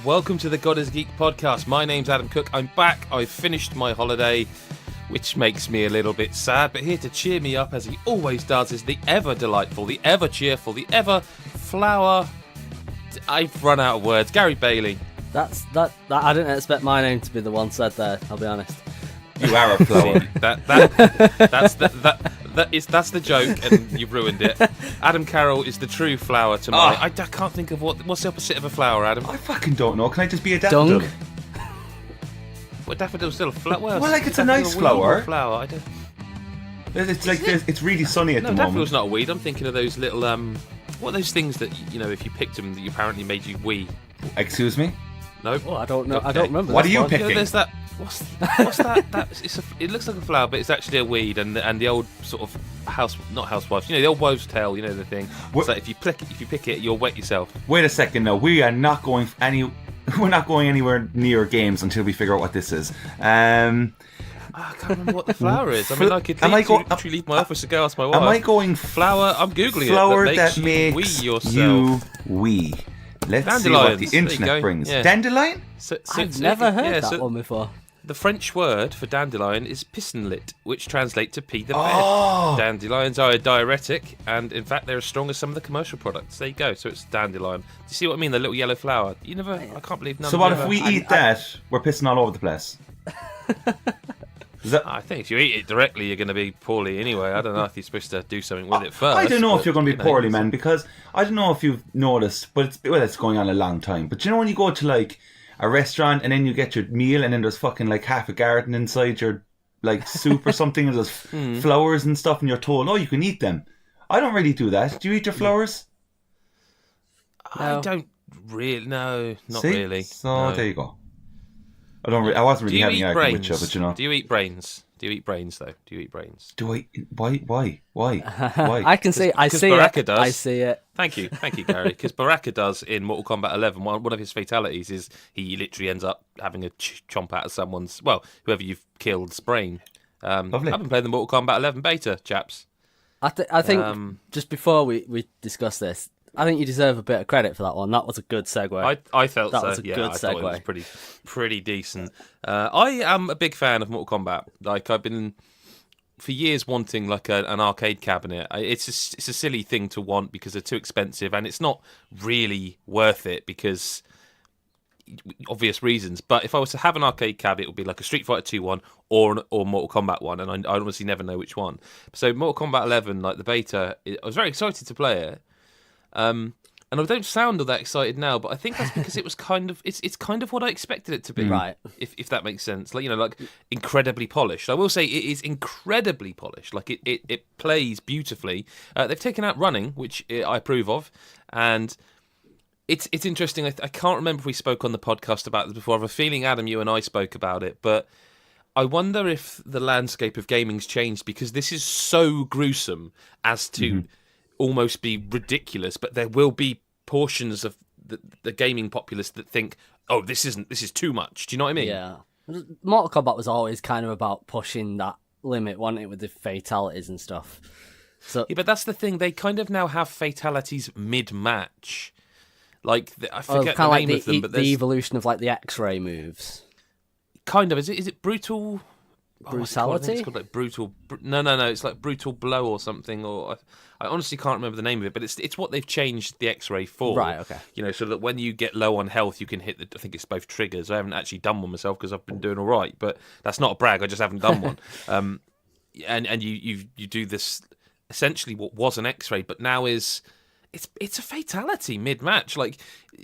welcome to the God is Geek podcast. My name's Adam Cook. I'm back. I've finished my holiday, which makes me a little bit sad, but here to cheer me up, as he always does, is the ever delightful, the ever cheerful, the ever flower. I've run out of words. Gary Bailey. That I didn't expect my name to be the one said there, I'll be honest. You are a flower. That's the joke, and you've ruined it. Adam Carroll is the true flower to my... I can't think of what's the opposite of a flower, Adam. I fucking don't know. Can I just be a daffodil? Dung? Well, daffodil's still a flower. Well, like, it's a nice flower. I don't... It's like it's really sunny at the moment. Daffodil's not a weed. I'm thinking of those little what are those things that, you know, if you picked them, that apparently made you wee? Excuse me? No. Oh, I don't know. Okay. I don't remember. What are you one. picking? You know, there's that. What's that? It looks like a flower, but it's actually a weed. And the old sort of not housewives. You know, the old wives' tale. You know the thing. It's like if you pick it, you'll wet yourself. Wait a second. No, we are not going We're not going anywhere near games until we figure out what this is. I can't remember what the flower is. I mean, I could literally leave my office to go ask my wife. Am I going flower? I'm googling flower it. that makes you wee. Let's see what the internet brings. Yeah. Dandelion? I've never heard that one before. The French word for dandelion is pissenlit, which translates to pea the bed. Dandelions are a diuretic, and in fact they're as strong as some of the commercial products. There you go. So it's dandelion. Do you see what I mean? The little yellow flower. I can't believe none. So what if we eat that? We're pissing all over the place. I think if you eat it directly, you're going to be poorly anyway. I don't know if you're supposed to do something with it first. I don't know if you're going to be poorly, man, because I don't know if you've noticed, but it's going on a long time. But you know when you go to like a restaurant and then you get your meal and then there's fucking like half a garden inside your like soup or something, and there's flowers and stuff, and you're told, oh, you can eat them. I don't really do that. Do you eat your flowers? I don't really. No, not really. So no. There you go. I wasn't really having an argument with you, but you know. Do you eat brains? Do you eat brains though? Do you eat brains? Do I? Why? I can see. I see Baraka it. Does. I see it. Thank you, Gary. Because Baraka does in Mortal Kombat 11. One of his fatalities is he literally ends up having a chomp out of whoever you've killed's brain. Lovely. I've been playing the Mortal Kombat 11 beta, chaps. I think just before we discuss this, I think you deserve a bit of credit for that one. That was a good segue. I felt that so. was a good segue. I thought it was pretty decent. I am a big fan of Mortal Kombat. Like, I've been for years wanting like an arcade cabinet. It's a silly thing to want because they're too expensive, and it's not really worth it because obvious reasons. But if I was to have an arcade cabinet, it would be like a Street Fighter 2 one or Mortal Kombat one, and I honestly never know which one. So Mortal Kombat 11, like the beta, I was very excited to play it. And I don't sound all that excited now, but I think that's because it was it's kind of what I expected it to be, right? If that makes sense, like, you know, like incredibly polished. I will say it is incredibly polished. Like it plays beautifully. They've taken out running, which I approve of, and it's interesting. I can't remember if we spoke on the podcast about this before. I have a feeling, Adam, you and I spoke about it, but I wonder if the landscape of gaming's changed because this is so gruesome as to almost be ridiculous, but there will be portions of the gaming populace that think, oh, this is too much. Do you know what I mean? Yeah. Mortal Kombat was always kind of about pushing that limit, wasn't it, with the fatalities and stuff. So yeah, but that's the thing. They kind of now have fatalities mid-match. Like, I forget the name of them, but there's the evolution of like the X-ray moves. Kind of. Is it brutal? Brutality? It's called like brutal. No. It's like brutal blow or something. Or I honestly can't remember the name of it. But it's what they've changed the X-ray for. Right. Okay. You know, so that when you get low on health, you can hit I think it's both triggers. I haven't actually done one myself because I've been doing all right. But that's not a brag. I just haven't done one. And you do this essentially what was an X-ray, but now is it's a fatality mid-match. Like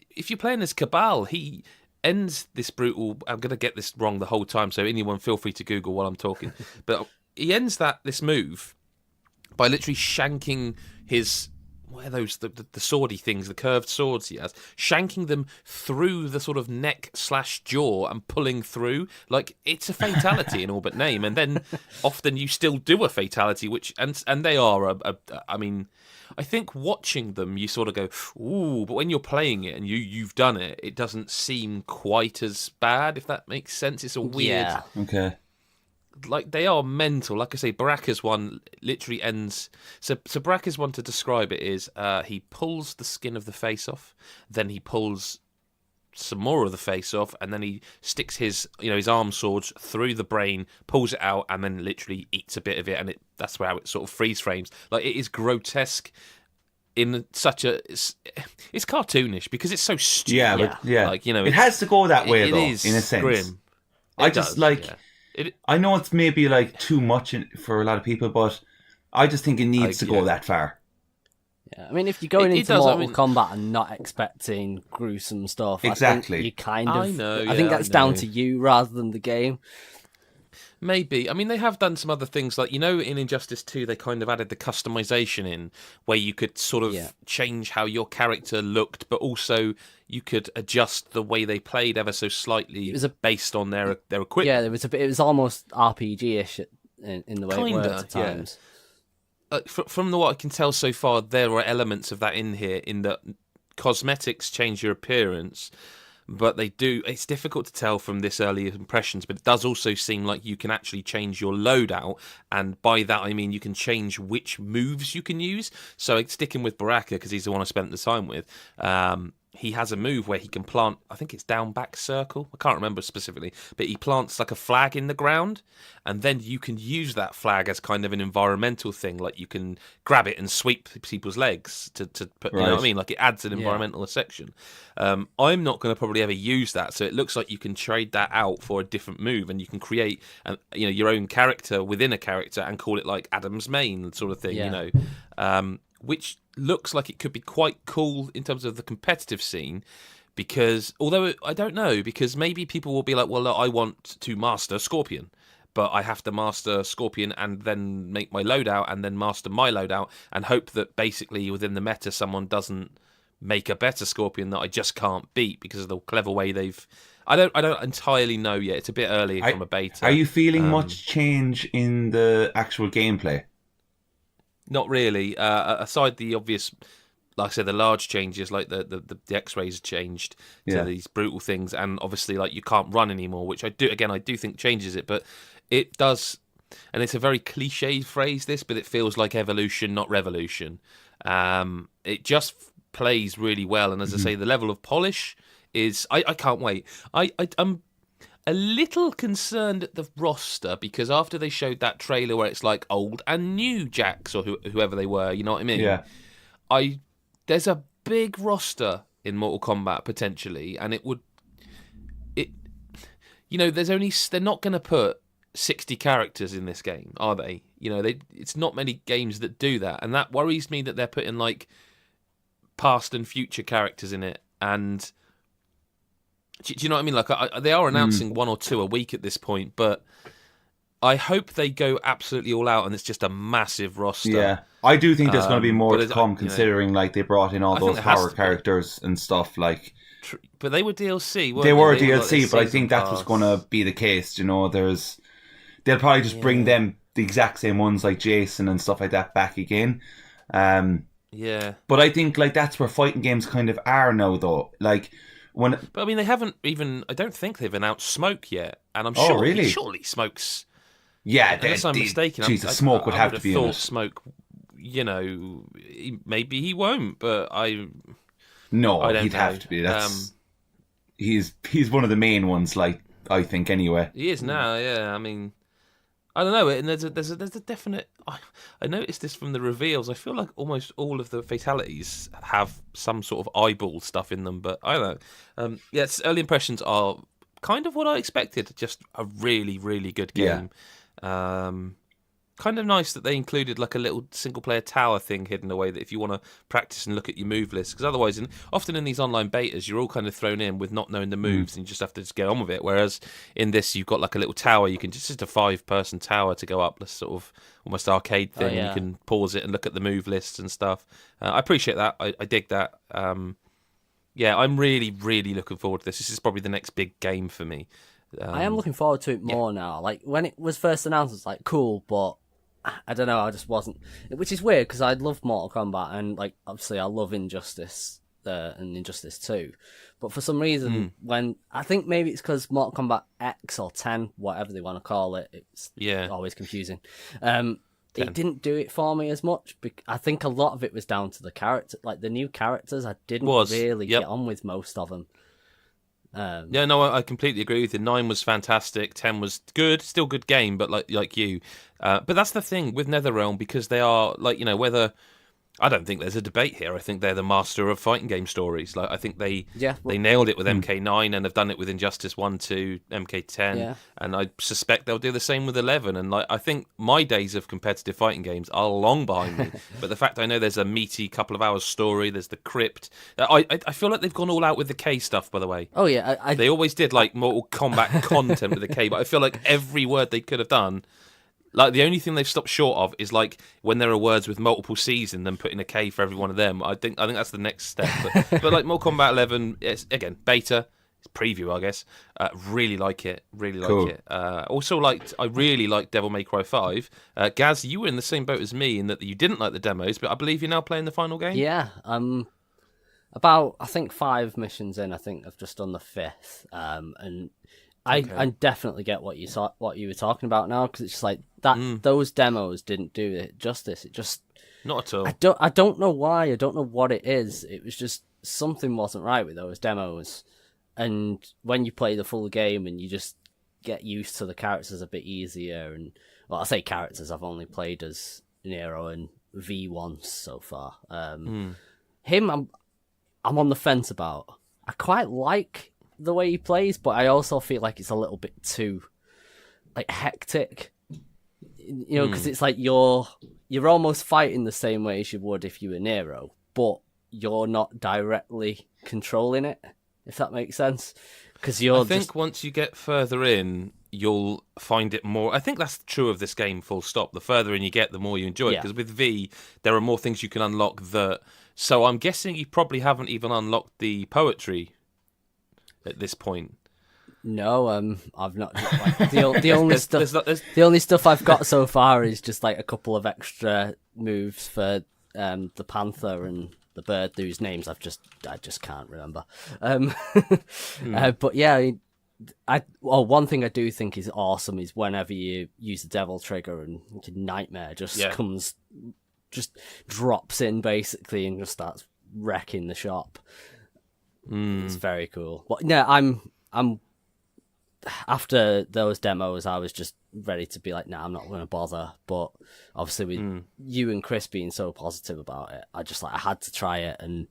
if you're playing as Cabal, he ends this brutal. I'm going to get this wrong the whole time, so anyone feel free to Google while I'm talking. But he ends this move by literally shanking his what are those the swordy things, the curved swords he has, shanking them through the sort of neck / jaw and pulling through. Like it's a fatality in all but name. And then often you still do a fatality, which and they are I mean, I think watching them, you sort of go, ooh, but when you're playing it and you've done it, it doesn't seem quite as bad, if that makes sense. It's a weird... Yeah. Okay. Like, they are mental. Like I say, Baraka's one literally ends... So Baraka's one, to describe it, is he pulls the skin of the face off, then he pulls some more of the face off, and then he sticks his arm swords through the brain, pulls it out, and then literally eats a bit of it, and that's how it sort of freeze frames. Like, it is grotesque in such a it's cartoonish because it's so stupid. Like, it has to go that way, though, is in a sense. Grim. I just I know it's maybe like too much for a lot of people, but I just think it needs to go that far. Yeah, I mean, if you're going into Mortal Kombat and not expecting gruesome stuff, exactly, I think you kind of. I think that's down to you rather than the game. Maybe. I mean, they have done some other things, like, in Injustice 2, they kind of added the customization in, where you could sort of change how your character looked, but also you could adjust the way they played ever so slightly based on their equipment. Yeah, it was almost RPG-ish in the way it worked at times. From what I can tell so far, there are elements of that in here, in that cosmetics change your appearance, but they do. It's difficult to tell from this early impressions, but it does also seem like you can actually change your loadout, and by that I mean you can change which moves you can use. So, sticking with Baraka, because he's the one I spent the time with, he has a move where he can plant, I think it's down back circle, I can't remember specifically, but he plants like a flag in the ground, and then you can use that flag as kind of an environmental thing, like you can grab it and sweep people's legs to put, you know what I mean, like it adds an environmental section. I'm not going to probably ever use that, so it looks like you can trade that out for a different move, and you can create your own character within a character and call it like Adam's main sort of thing, which looks like it could be quite cool in terms of the competitive scene, because although I don't know, because maybe people will be like, well, I want to master Scorpion, but I have to master Scorpion and then make my loadout and then master my loadout and hope that basically within the meta someone doesn't make a better Scorpion that I just can't beat because of the clever way they've... I don't entirely know yet. It's a bit early from a beta. Are you feeling much change in the actual gameplay? Not really. Aside the obvious, like I said, the large changes, like the X-rays changed to these brutal things, and obviously like you can't run anymore, which I do think changes it, but it does, and it's a very cliched phrase this, but it feels like evolution, not revolution. It just plays really well, and as I say, the level of polish is I can't wait. I'm a little concerned at the roster, because after they showed that trailer where it's like old and new Jacks or whoever they were, you know what I mean? Yeah. There's a big roster in Mortal Kombat potentially, and they're not going to put 60 characters in this game, are they? It's not many games that do that, and that worries me that they're putting like past and future characters in it, and do you know what I mean? Like, they are announcing 1 or 2 a week at this point, but I hope they go absolutely all out and it's just a massive roster. Yeah, I do think there's going to be more to come, considering like they brought in all those power characters and stuff. Like, but they were DLC. They were DLC, but I think that's what's going to be the case. They'll probably just bring them the exact same ones like Jason and stuff like that back again. But I think like that's where fighting games kind of are now, though. Like. But I mean, they haven't even. I don't think they've announced Smoke yet, and I'm surely Smoke's. Yeah, unless I'm mistaken. Jesus, Smoke would have to be in it. Smoke, maybe he won't, but No, he'd have to be. That's he's one of the main ones. Like, I think anyway. He is now. Yeah, I mean, I don't know. And there's a definite. I noticed this from the reveals. I feel like almost all of the fatalities have some sort of eyeball stuff in them, but I don't know. Early impressions are kind of what I expected. Just a really, really good game. Kind of nice that they included like a little single-player tower thing hidden away, that if you want to practice and look at your move list, because otherwise, often in these online betas, you're all kind of thrown in with not knowing the moves, and you just have to get on with it. Whereas in this, you've got like a little tower. You can just a 5-person tower to go up, this sort of almost arcade thing. And you can pause it and look at the move lists and stuff. I appreciate that. I dig that. I'm really, really looking forward to this. This is probably the next big game for me. I am looking forward to it more now. Like, when it was first announced, it's like cool, but I don't know, I just wasn't, which is weird because I love Mortal Kombat, and like obviously I love Injustice and Injustice 2, but for some reason when I think maybe it's because Mortal Kombat X or 10, whatever they want to call it, it's always confusing. It didn't do it for me as much. I think a lot of it was down to the character, like the new characters. I didn't really get on with most of them. Yeah, no, I completely agree with you. 9 was fantastic. 10 was good, still good game, but like you. But that's the thing with NetherRealm, because they are whether. I don't think there's a debate here. I think they're the master of fighting game stories. Like I think they nailed it with MK9 and have done it with Injustice 1, 2, MK10, and I suspect they'll do the same with 11. And I think my days of competitive fighting games are long behind me. But the fact I know there's a meaty couple of hours story, there's the crypt. I feel like they've gone all out with the K stuff. By the way, oh yeah, they always did like Mortal Kombat content with the K, but I feel like every word they could have done. Like, the only thing they've stopped short of is, like, when there are words with multiple C's in them, putting a K for every one of them. I think that's the next step. But like, Mortal Kombat 11, it's, again, beta, it's preview, I guess. Really like it. Really like it. Also, I really like Devil May Cry 5. Gaz, you were in the same boat as me in that you didn't like the demos, but I believe you're now playing the final game? Yeah, about, I think, 5 missions in. I think I've just done the 5th. And I definitely get what you were talking about now, because it's just like that. Those demos didn't do it justice. It just not at all. I don't know why. I don't know what it is. It was just something wasn't right with those demos. And when you play the full game and you just get used to the characters a bit easier, and well, I say characters. I've only played as Nero and V once so far. Him, I'm on the fence about. I quite like the way he plays, but I also feel like it's a little bit too hectic, because it's like you're almost fighting the same way as you would if you were Nero, but you're not directly controlling it, if that makes sense. Because I think once you get further in, you'll find it more. I think that's true of this game, full stop. The further in you get, the more you enjoy it, because with V there are more things you can unlock. So I'm guessing you probably haven't even unlocked the poetry at this point. No, I've not. The only stuff. The only stuff I've got so far is just like a couple of extra moves for the panther and the bird, whose names I just can't remember. But yeah, one thing I do think is awesome is whenever you use the devil trigger and Nightmare just drops in basically and just starts wrecking the shop. It's very cool. But yeah, I'm after those demos, I was just ready to be like, nah, I'm not going to bother. But obviously, with you and Chris being so positive about it, I had to try it, and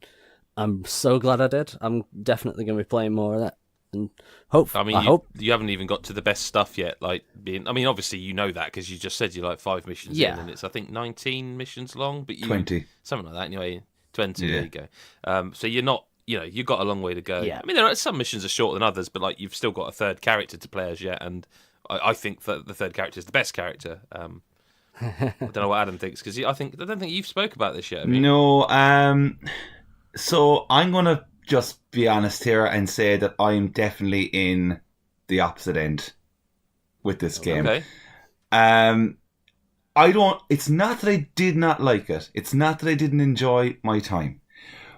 I'm so glad I did. I'm definitely going to be playing more of that, and I hope you haven't even got to the best stuff yet. Obviously you know that because you just said you're like 5 missions in, and it's I think 19 missions long, but 20, something like that. Anyway, 20. There you go. So you're not. You've got a long way to go. Yeah. I mean, there are some missions are shorter than others, but you've still got a third character to play as yet, and I think that the third character is the best character. I don't know what Adam thinks, because I don't think you've spoke about this yet. No. So I'm gonna just be honest here and say that I'm definitely in the opposite end with this game. Okay. It's not that I did not like it. It's not that I didn't enjoy my time.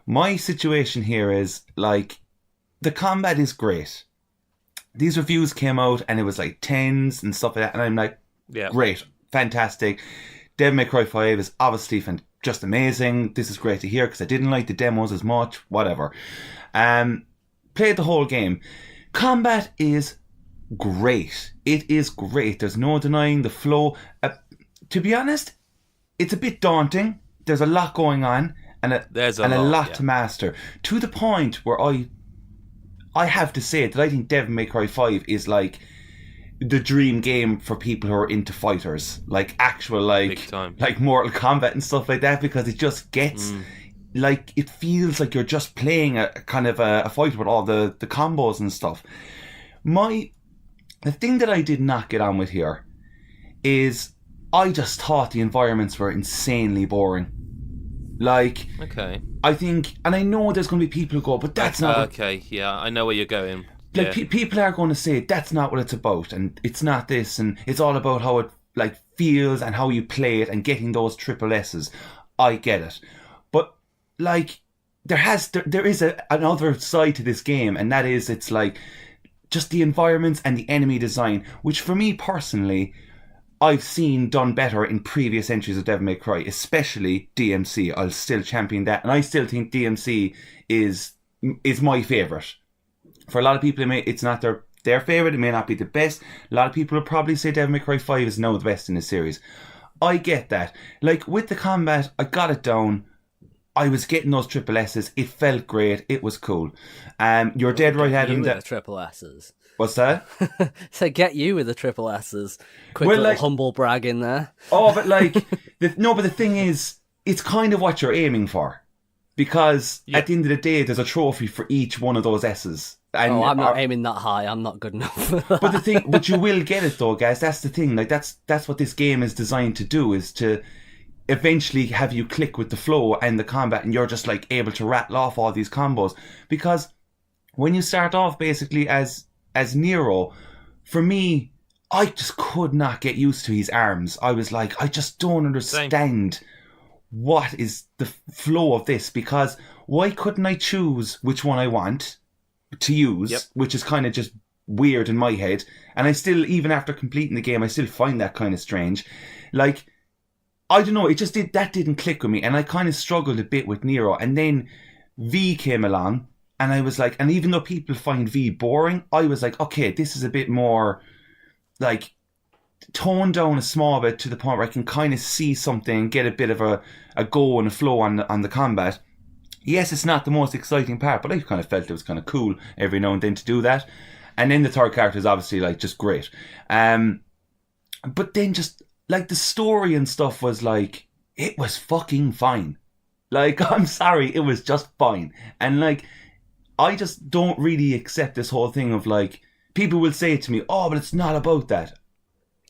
My situation here is, the combat is great. These reviews came out and it was 10s and stuff like that, and I'm like, great, fantastic. Devil May Cry 5 is obviously just amazing. This is great to hear, because I didn't like the demos as much, whatever. Played the whole game. Combat is great. It is great. There's no denying the flow. To be honest, it's a bit daunting. There's a lot going on. And a lot to master, to the point where I have to say that I think Devil May Cry 5 is the dream game for people who are into fighters, actual Mortal Kombat and stuff like that, because it just gets it feels like you're just playing a kind of a fight with all the combos and stuff. The thing that I did not get on with here is I just thought the environments were insanely boring. Okay. I think, and I know there's going to be people who go, but that's not... Okay, yeah, I know where you're going. People are going to say, that's not what it's about, and it's not this, and it's all about how it, feels and how you play it and getting those triple S's. I get it. But, there is another side to this game, and that is, it's just the environments and the enemy design, which for me personally, I've seen done better in previous entries of Devil May Cry, especially DMC. I'll still champion that, and I still think DMC is my favourite. For a lot of people, it's not their favourite. It may not be the best. A lot of people will probably say Devil May Cry 5 is now the best in the series. I get that. Like, with the combat, I got it down. I was getting those triple S's. It felt great. It was cool. You're dead right, Adam. The triple S's. What's that? So get you with the triple S's. Quick little humble brag in there. Oh, but like, but the thing is, it's kind of what you're aiming for. Because at the end of the day, there's a trophy for each one of those S's. And I'm not aiming that high. I'm not good enough. But you will get it though, guys. That's the thing. Like, that's what this game is designed to do, is to eventually have you click with the flow and the combat, and you're just like able to rattle off all these combos. Because when you start off basically as Nero, for me, I just could not get used to his arms. I was like, I just don't understand what is the flow of this, because why couldn't I choose which one I want to use, which is kind of just weird in my head. And I still, even after completing the game, I still find that kind of strange. Like, I don't know, that didn't click with me, and I kind of struggled a bit with Nero. And then V came along, and I was like, and even though people find V boring, I was like, okay, this is a bit more like toned down a small bit, to the point where I can kind of see something, get a bit of a go and a flow on the combat. Yes, it's not the most exciting part, but I kind of felt it was kind of cool every now and then to do that. And then the third character is obviously like just great. But then just like the story and stuff was like, it was fucking fine. Like, I'm sorry, it was just fine. And like, I just don't really accept this whole thing of like, people will say to me, oh, but it's not about that.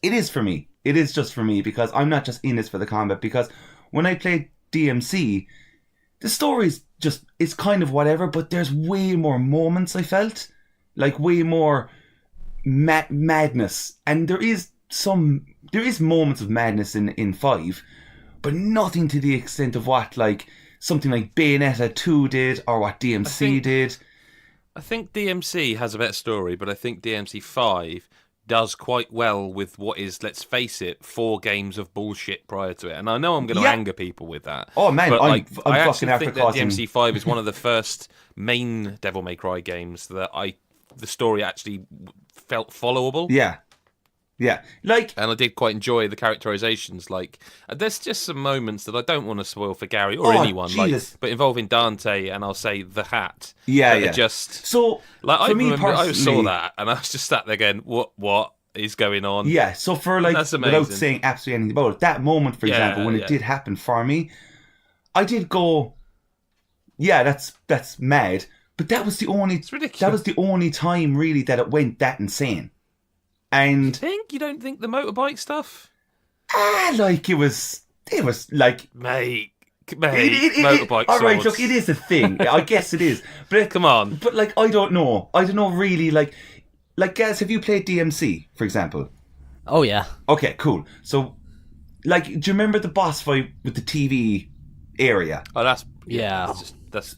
It is for me. It is just for me, because I'm not just in this for the combat. Because when I played DMC, the story's just, it's kind of whatever, but there's way more moments, I felt. Like, way more madness. And there is moments of madness in 5, but nothing to the extent of what, like, something like Bayonetta 2 did, or what DMC did. I think DMC has a better story, but I think DMC 5 does quite well with what is, let's face it, 4 games of bullshit prior to it. And I know I'm going to anger people with that. Oh man, but I'm I fucking actually after think that causing... DMC 5 is one of the first main Devil May Cry games that the story actually felt followable. Yeah. Like, and I did quite enjoy the characterizations. Like, there's just some moments that I don't want to spoil for Gary or anyone, Jesus. but involving Dante and I'll say the Hat. Yeah. Just so like, for me personally, I saw that and I was just sat there going, what is going on? Yeah. So for like, that's amazing. without saying absolutely anything about it, that moment, for example, when it did happen for me, I did go, yeah, that's mad. But that was the only. It's ridiculous. That was the only time really that it went that insane. And you don't think the motorbike stuff? Like it was like mate, motorbike. All right, look, it is a thing. I guess it is. But come on. But like, I don't know really. Like, guys, have you played DMC, for example? Oh yeah. Okay, cool. So, like, do you remember the boss fight with the TV area? Oh, that's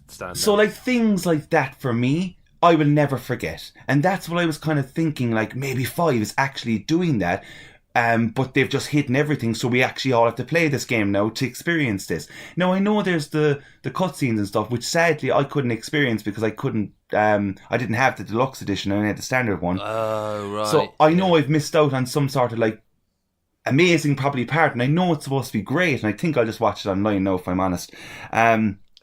standard. So, like, things like that for me, I will never forget. And that's what I was kind of thinking, like, maybe 5 is actually doing that. But they've just hidden everything, so we actually all have to play this game now to experience this. Now, I know there's the cutscenes and stuff, which sadly I couldn't experience because I couldn't, I didn't have the deluxe edition, I only had the standard one. Oh, right. So I know I've missed out on some sort of, like, amazing probably part, and I know it's supposed to be great, and I think I'll just watch it online now, if I'm honest.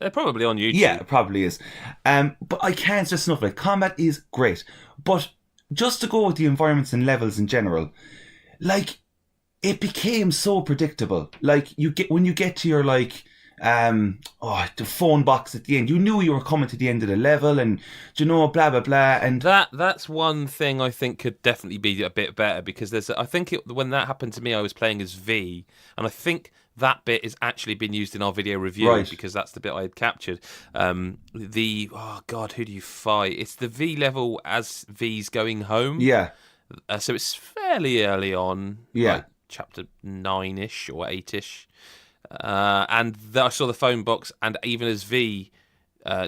They're probably on YouTube. Yeah, it probably is. But I can't stress enough, like, combat is great. But just to go with the environments and levels in general, like, it became so predictable. Like, when you get to your, like, the phone box at the end, you knew you were coming to the end of the level, and, you know, blah, blah, blah, and... That's one thing I think could definitely be a bit better, because when that happened to me, I was playing as V, and I think that bit has actually been used in our video review, right, because that's the bit I had captured. Who do you fight? It's the V level as V's going home. Yeah. So it's fairly early on, like chapter 9-ish or 8-ish. And I saw the phone box, and even as V,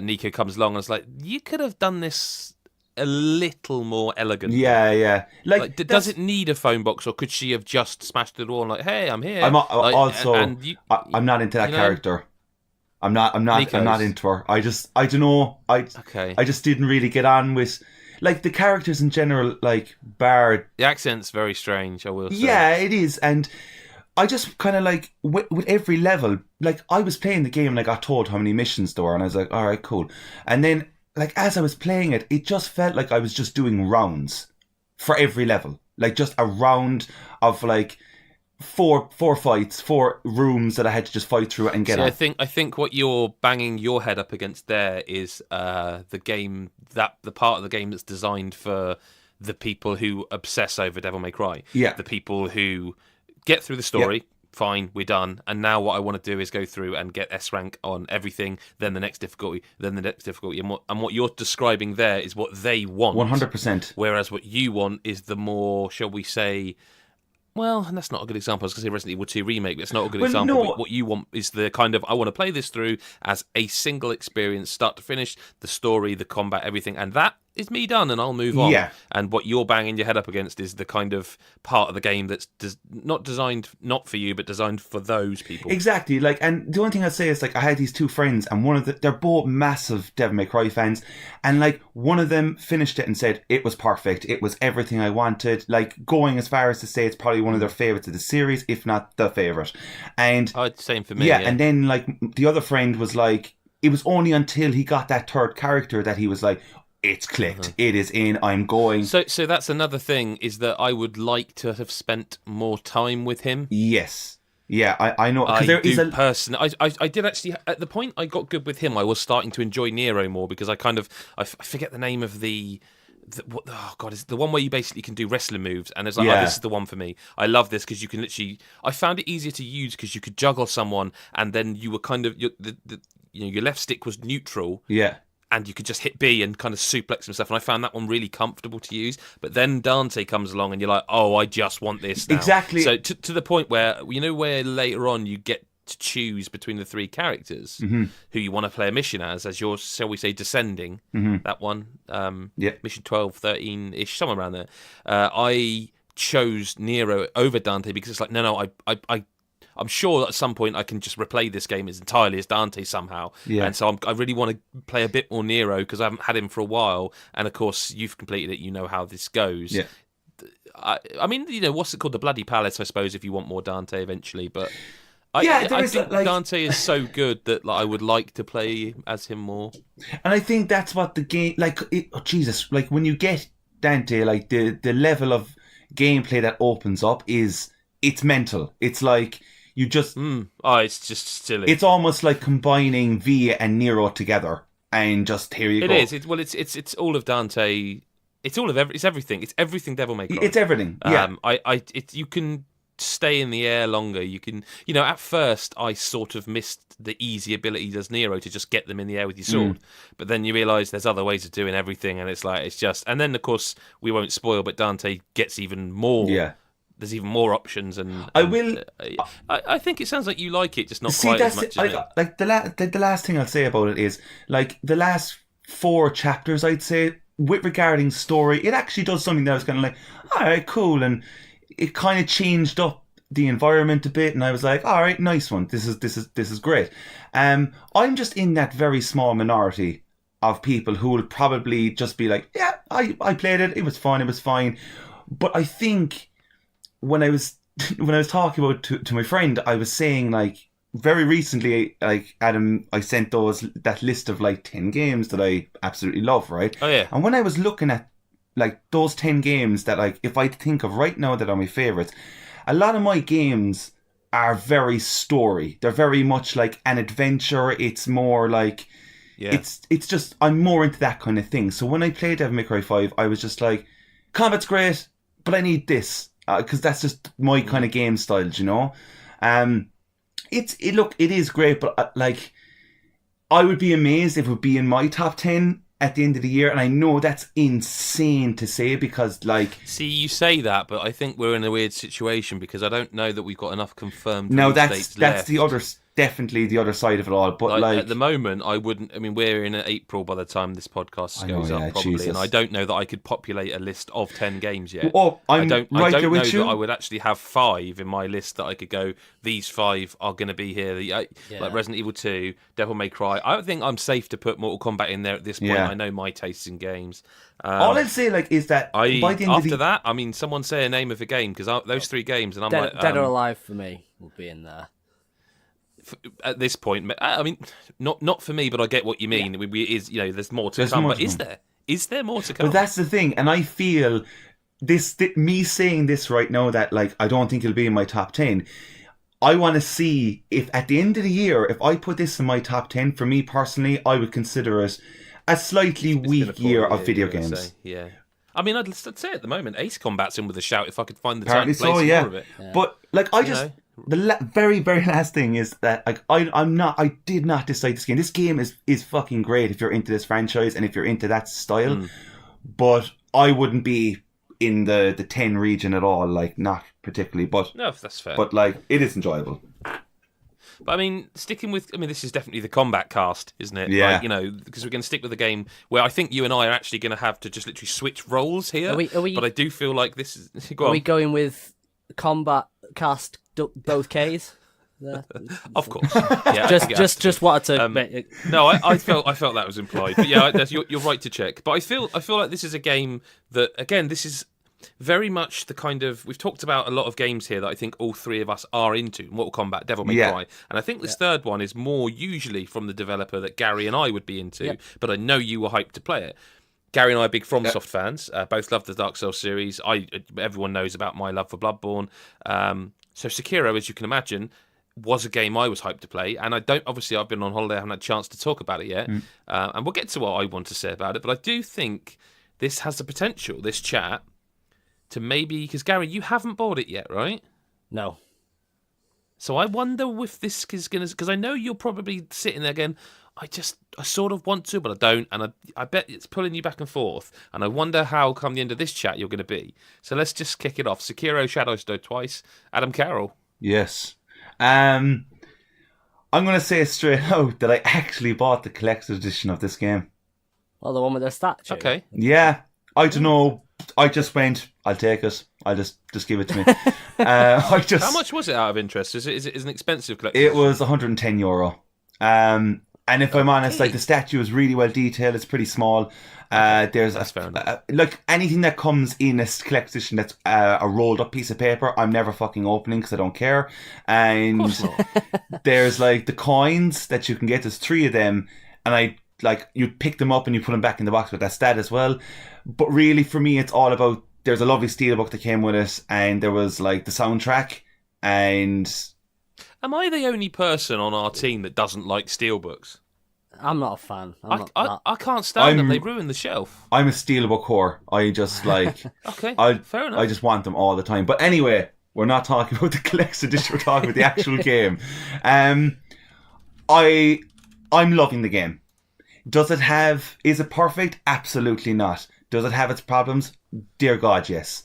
Nico comes along, I was like, you could have done this a little more elegant. Yeah. Like does it need a phone box, or could she have just smashed the door and like, hey, I'm here? I'm not into that character. I'm not into her. I don't know. I just didn't really get on with. like the characters in general, like bar. The accent's very strange, I will say. Yeah, it is, and I just kind of like with every level, like I was playing the game and I got told how many missions there were, and I was like, all right, cool. And then like as I was playing it, it just felt like I was just doing rounds for every level, like just a round of like four fights, 4 rooms that I had to just fight through and get on. I think what you're banging your head up against there is the game, that the part of the game that's designed for the people who obsess over Devil May Cry. Yeah. The people who get through the story, fine, we're done. And now what I want to do is go through and get S rank on everything, then the next difficulty, then the next difficulty. And what you're describing there is what they want. 100%. Whereas what you want is the more, shall we say, well, and that's not a good example. I was going to say Resident Evil 2 Remake, but it's not a good example. No. But what you want is the kind of, I want to play this through as a single experience, start to finish, the story, the combat, everything. And that is me done, and I'll move on. Yeah. And what you're banging your head up against is the kind of part of the game that's not designed not for you, but designed for those people. Exactly. Like, and the only thing I'd say is like I had these 2 friends, and they're both massive Devil May Cry fans, and like one of them finished it and said it was perfect. It was everything I wanted. Like going as far as to say it's probably one of their favorites of the series, if not the favorite. And Same for me. yeah, and then like the other friend was like, it was only until he got that 3rd character that he was like, it's clicked. It is in. I'm going. So that's another thing, is that I would like to have spent more time with him. Yes. Yeah, I know. I did actually, at the point I got good with him, I was starting to enjoy Nero more, because I forget the name of it's the one where you basically can do wrestling moves, and it's like, oh, this is the one for me. I love this because you can literally, I found it easier to use because you could juggle someone, and then you were kind of, your left stick was neutral. Yeah. And you could just hit B and kind of suplex and stuff. And I found that one really comfortable to use. But then Dante comes along and you're like, oh, I just want this now. Exactly. So to the point where, where later on you get to choose between the 3 characters who you want to play a mission as you're, shall we say, descending. That one. Mission 12, 13-ish, somewhere around there. I chose Nero over Dante because it's like, no, I'm sure that at some point I can just replay this game as entirely as Dante somehow. Yeah. And so I really want to play a bit more Nero because I haven't had him for a while. And of course, you've completed it. You know how this goes. Yeah. I mean, what's it called? The Bloody Palace, I suppose, if you want more Dante eventually. But I think Dante is so good that I would like to play as him more. And I think that's what the game, Jesus, like when you get Dante, like the level of gameplay that opens up it's mental. It's like, you just... it's just silly. It's almost like combining V and Nero together, and just here you go. It is. It's all of Dante. It's all of it's everything. It's everything Devil May Cry. It's everything. Yeah. You can stay in the air longer. You can. At first I sort of missed the easy ability does Nero to just get them in the air with your sword, but then you realise there's other ways of doing everything, and it's just. And then of course we won't spoil, but Dante gets even more. Yeah. There's even more options, and I think it sounds like you like it, just not quite as much. Like the last thing I'll say about it is like the last 4 chapters, I'd say, with regarding story, it actually does something that I was kind of like, all right, cool, and it kind of changed up the environment a bit, and I was like, all right, nice one. This is great. I'm just in that very small minority of people who will probably just be like, yeah, I played it. It was fun. It was fine. But I think. When I was talking about to my friend, I was saying like very recently, like Adam, I sent that list of like 10 games that I absolutely love, right? Oh yeah. And when I was looking at like those 10 games that like if I think of right now that are my favorites, a lot of my games are very story. They're very much like an adventure. It's more like it's just I'm more into that kind of thing. So when I played Devil May Cry 5, I was just like, combat's great, but I need this. Because that's just my kind of game style, it is great, but like I would be amazed if it would be in my top 10 at the end of the year, and I know that's insane to say because like... See, you say that, but I think we're in a weird situation because I don't know that we've got enough confirmed No, dates that's left. the other... definitely the other side of it all. But like at the moment, I wouldn't. I mean, we're in April by the time this podcast goes up, probably, Jesus. and I don't know that I could populate a list of 10 games yet. Oh, I don't know with you. that I would actually have 5 in my list that I could go. These 5 are going to be here. Like Resident Evil 2, Devil May Cry. I don't think I'm safe to put Mortal Kombat in there at this point. Yeah. I know my tastes in games. All I'd say is that by the end after that, I mean, someone say a name of a game because those 3 games, and I'm like, Dead or Alive for me will be in there. At this point, I mean, not for me, but I get what you mean. Yeah. There's more to come. But is there more to come? But that's the thing, and I feel me saying this right now that like I don't think it'll be in my top 10. I want to see if at the end of the year, if I put this in my top 10, for me personally, I would consider it a slightly weak year of video games. Yeah. I mean, I'd say at the moment, Ace Combat's in with a shout if I could find the Apparently time to play more of it. Yeah. But like, the very, very last thing is that like I did not dislike this game. This game is fucking great if you're into this franchise and if you're into that style. But I wouldn't be in the 10 region at all. Like, not particularly. But no, that's fair. But like, it is enjoyable. But I mean, this is definitely the combat cast, isn't it? Yeah. Like, because we're going to stick with a game where I think you and I are actually going to have to just literally switch roles here. Are we, but I do feel like this is. Are we going with combat cast both Ks? Of course. Yeah, just wanted to. No, I felt that was implied. But yeah, you're right to check. But I feel like this is a game that, again, this is very much the kind of, we've talked about a lot of games here that I think all 3 of us are into. Mortal Kombat, Devil May Cry, and I think this third one is more usually from the developer that Gary and I would be into. But I know you were hyped to play it. Gary and I are big FromSoft fans. Both love the Dark Souls series. Everyone knows about my love for Bloodborne. So Sekiro, as you can imagine, was a game I was hyped to play, and I've been on holiday, I haven't had a chance to talk about it yet, and we'll get to what I want to say about it, but I do think this has the potential, this chat, to maybe, because Gary, you haven't bought it yet, right? No. So I wonder if this is going to, because I know you're probably sitting there going, I sort of want to, but I don't, and I bet it's pulling you back and forth, and I wonder how come the end of this chat you're going to be. So let's just kick it off. Sekiro Shadows Die Twice, Adam Carroll. Yes. I'm going to say straight out that I actually bought the collector's edition of this game. Well, the one with the statue. Okay. Yeah. I don't know. I just went, I'll take it. I'll just give it to me. How much was it out of interest? Is it an expensive collection? It was €110. And if I'm honest, like the statue is really well detailed. It's pretty small. That's fair enough. Like anything that comes in a collector's edition that's a rolled up piece of paper, I'm never fucking opening because I don't care. And there's like the coins that you can get. There's 3 of them, and you pick them up and you put them back in the box with that stat as well. But really, for me, it's all about. There's a lovely steelbook that came with it, and there was like the soundtrack. And am I the only person on our team that doesn't like steelbooks? I'm not a fan. I can't stand them. They ruin the shelf. I'm a steelbook whore. I just like. Okay, fair enough. I just want them all the time. But anyway, we're not talking about the collector's edition. We're talking about the actual game. I'm loving the game. Is it perfect? Absolutely not. Does it have its problems? Dear God, yes.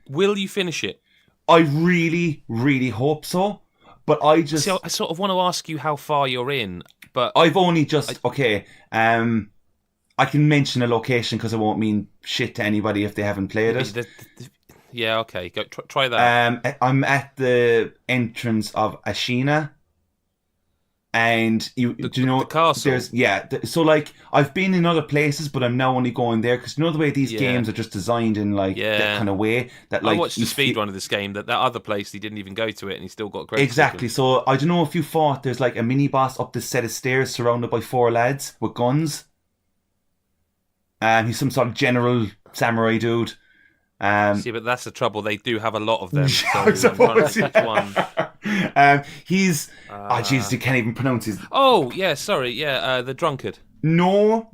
Will you finish it? I really, really hope so. But I sort of want to ask you how far you're in, but I've only just I can mention a location because I won't mean shit to anybody if they haven't played it. Yeah, okay, go try that. I'm at the entrance of Ashina. And the castle. So like I've been in other places, but I'm now only going there because you know the way these games are just designed in like that kind of way that like I watched the speedrun of this game that other place he didn't even go to it and he still got great. Exactly. So I don't know if you thought there's like a mini boss up this set of stairs surrounded by 4 lads with guns. He's some sort of general samurai dude. See, but that's the trouble. They do have a lot of them. So I suppose, I'm trying to pick one. He's Jesus, you can't even pronounce his. Oh yeah, sorry, yeah, the drunkard. No.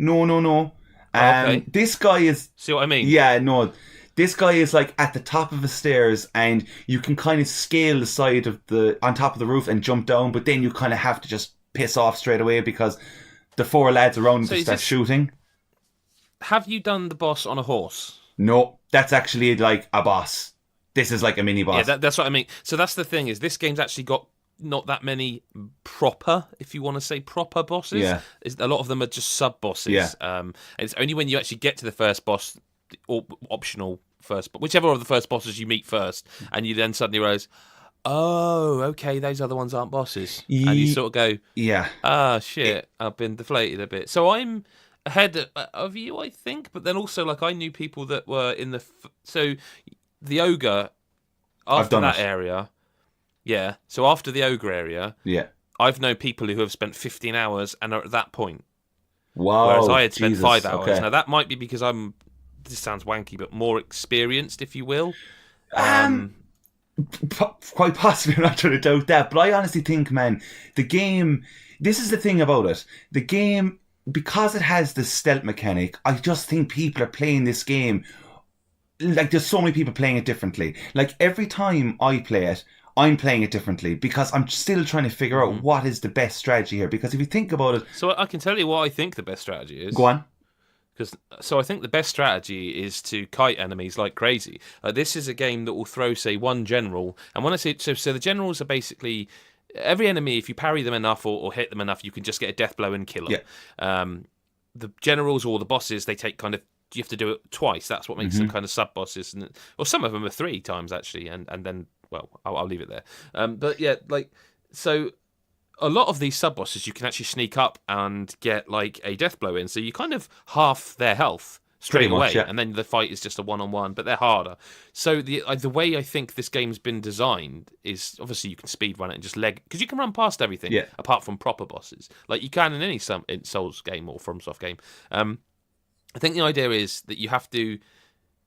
Okay. This guy is. See what I mean? Yeah, no. This guy is like at the top of the stairs, and you can kind of scale the side of on top of the roof and jump down, but then you kind of have to just piss off straight away because the 4 lads around him start shooting. Have you done the boss on a horse? No, that's actually like a boss. This is like a mini boss. Yeah, that's what I mean. So that's the thing is this game's actually got not that many proper, if you want to say proper bosses. Yeah. A lot of them are just sub bosses. Yeah. And it's only when you actually get to the first boss, or optional first, whichever of the first bosses you meet first, and you then suddenly realize, oh, okay, those other ones aren't bosses, and you sort of go, yeah, shit, I've been deflated a bit. So I'm ahead of you, I think, but then also like I knew people that were in so the ogre after that area. Yeah, so after the ogre area, yeah, I've known people who have spent 15 hours and are at that point. Wow. Whereas I had spent Jesus, 5 hours. okay. Now that might be because this sounds wanky, but more experienced, if you will. Quite possibly, I'm not trying to doubt that, but I honestly think, man, the game, this is the thing about it. The game, because it has the stealth mechanic, I just think people are playing this game, like there's so many people playing it differently. Like every time I play it, I'm playing it differently because I'm still trying to figure out what is the best strategy here. Because if you think about it... So I can tell you what I think the best strategy is. Go on. So I think the best strategy is to kite enemies like crazy. This is a game that will throw, say, one general. And when I say... So the generals are basically... Every enemy, if you parry them enough or hit them enough, you can just get a death blow and kill them. Yeah. The generals or the bosses, they take kind of... You have to do it twice. That's what makes them kind of sub-bosses. Or some of them are 3 times, actually. And then... Well, I'll leave it there. But yeah, like, so a lot of these sub bosses you can actually sneak up and get like a death blow in, so you kind of half their health straight away, and then the fight is just a 1-on-1, but they're harder. So the way I think this game's been designed is obviously you can speed run it and just because you can run past everything apart from proper bosses, like you can in any Souls game or FromSoft game. I think the idea is that you have to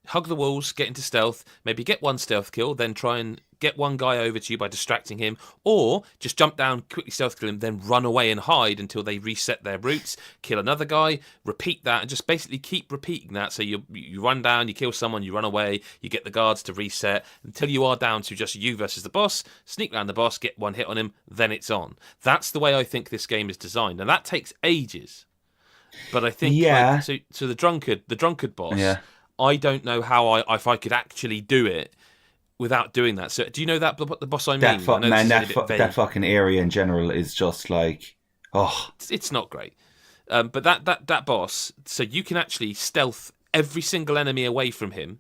hug the walls, get into stealth, maybe get one stealth kill, then try and get one guy over to you by distracting him, or just jump down, quickly stealth kill him, then run away and hide until they reset their routes, kill another guy, repeat that, and just basically keep repeating that. So you run down, you kill someone, you run away, you get the guards to reset, until you are down to just you versus the boss, sneak around the boss, get one hit on him, then it's on. That's the way I think this game is designed, and that takes ages. But I think, so the drunkard boss, I don't know if I could actually do it without doing that. So, do you know that the boss I mean? That fucking area in general is just like, it's not great. But that boss, so you can actually stealth every single enemy away from him.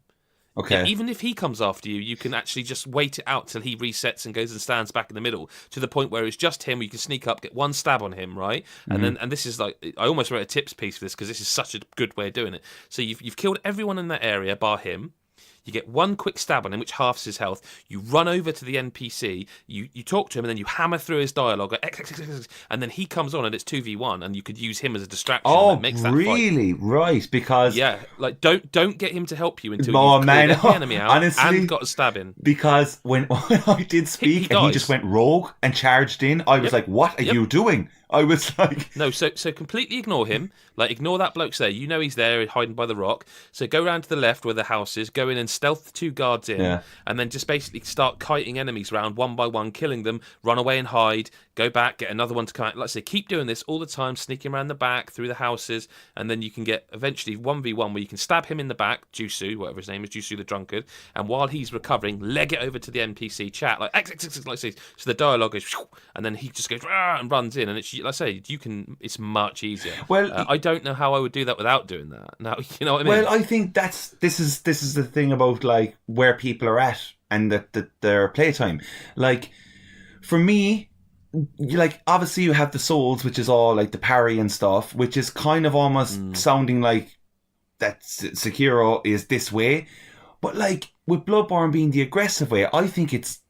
Okay. Even if he comes after you, you can actually just wait it out till he resets and goes and stands back in the middle, to the point where it's just him. You can sneak up, get one stab on him, right? And this is like, I almost wrote a tips piece for this because this is such a good way of doing it. So you've killed everyone in that area bar him. You get one quick stab on him, which halves his health. You run over to the NPC, you talk to him, and then you hammer through his dialogue, and then he comes on, and it's 2v1, and you could use him as a distraction. Oh, makes that really? Fight. Right, because... Yeah, like, don't get him to help you until you've cleared the enemy out honestly, and got a stab in. Because when I did speak, and he just went rogue and charged in, I was like, what are you doing? I was like... No, so completely ignore him. Like, ignore that bloke's there. You know he's there, hiding by the rock. So go round to the left where the house is, go in and stealth the 2 guards in, and then just basically start kiting enemies round one by one, killing them, run away and hide, go back, get another one to come out. Like I say, keep doing this all the time, sneaking around the back, through the houses, and then you can get eventually 1v1 where you can stab him in the back, Jusu, whatever his name is, Jusu the drunkard, and while he's recovering, leg it over to the NPC chat, like so the dialogue is, and then he just goes and runs in, and it's, like I say, it's much easier. Well, I don't know how I would do that without doing that. Now, you know what I mean? Well, I think this is the thing about like where people are at and their playtime. Like for me, like obviously you have the Souls, which is all like the parry and stuff, which is kind of almost sounding like that Sekiro is this way, but like with Bloodborne being the aggressive way, I think it's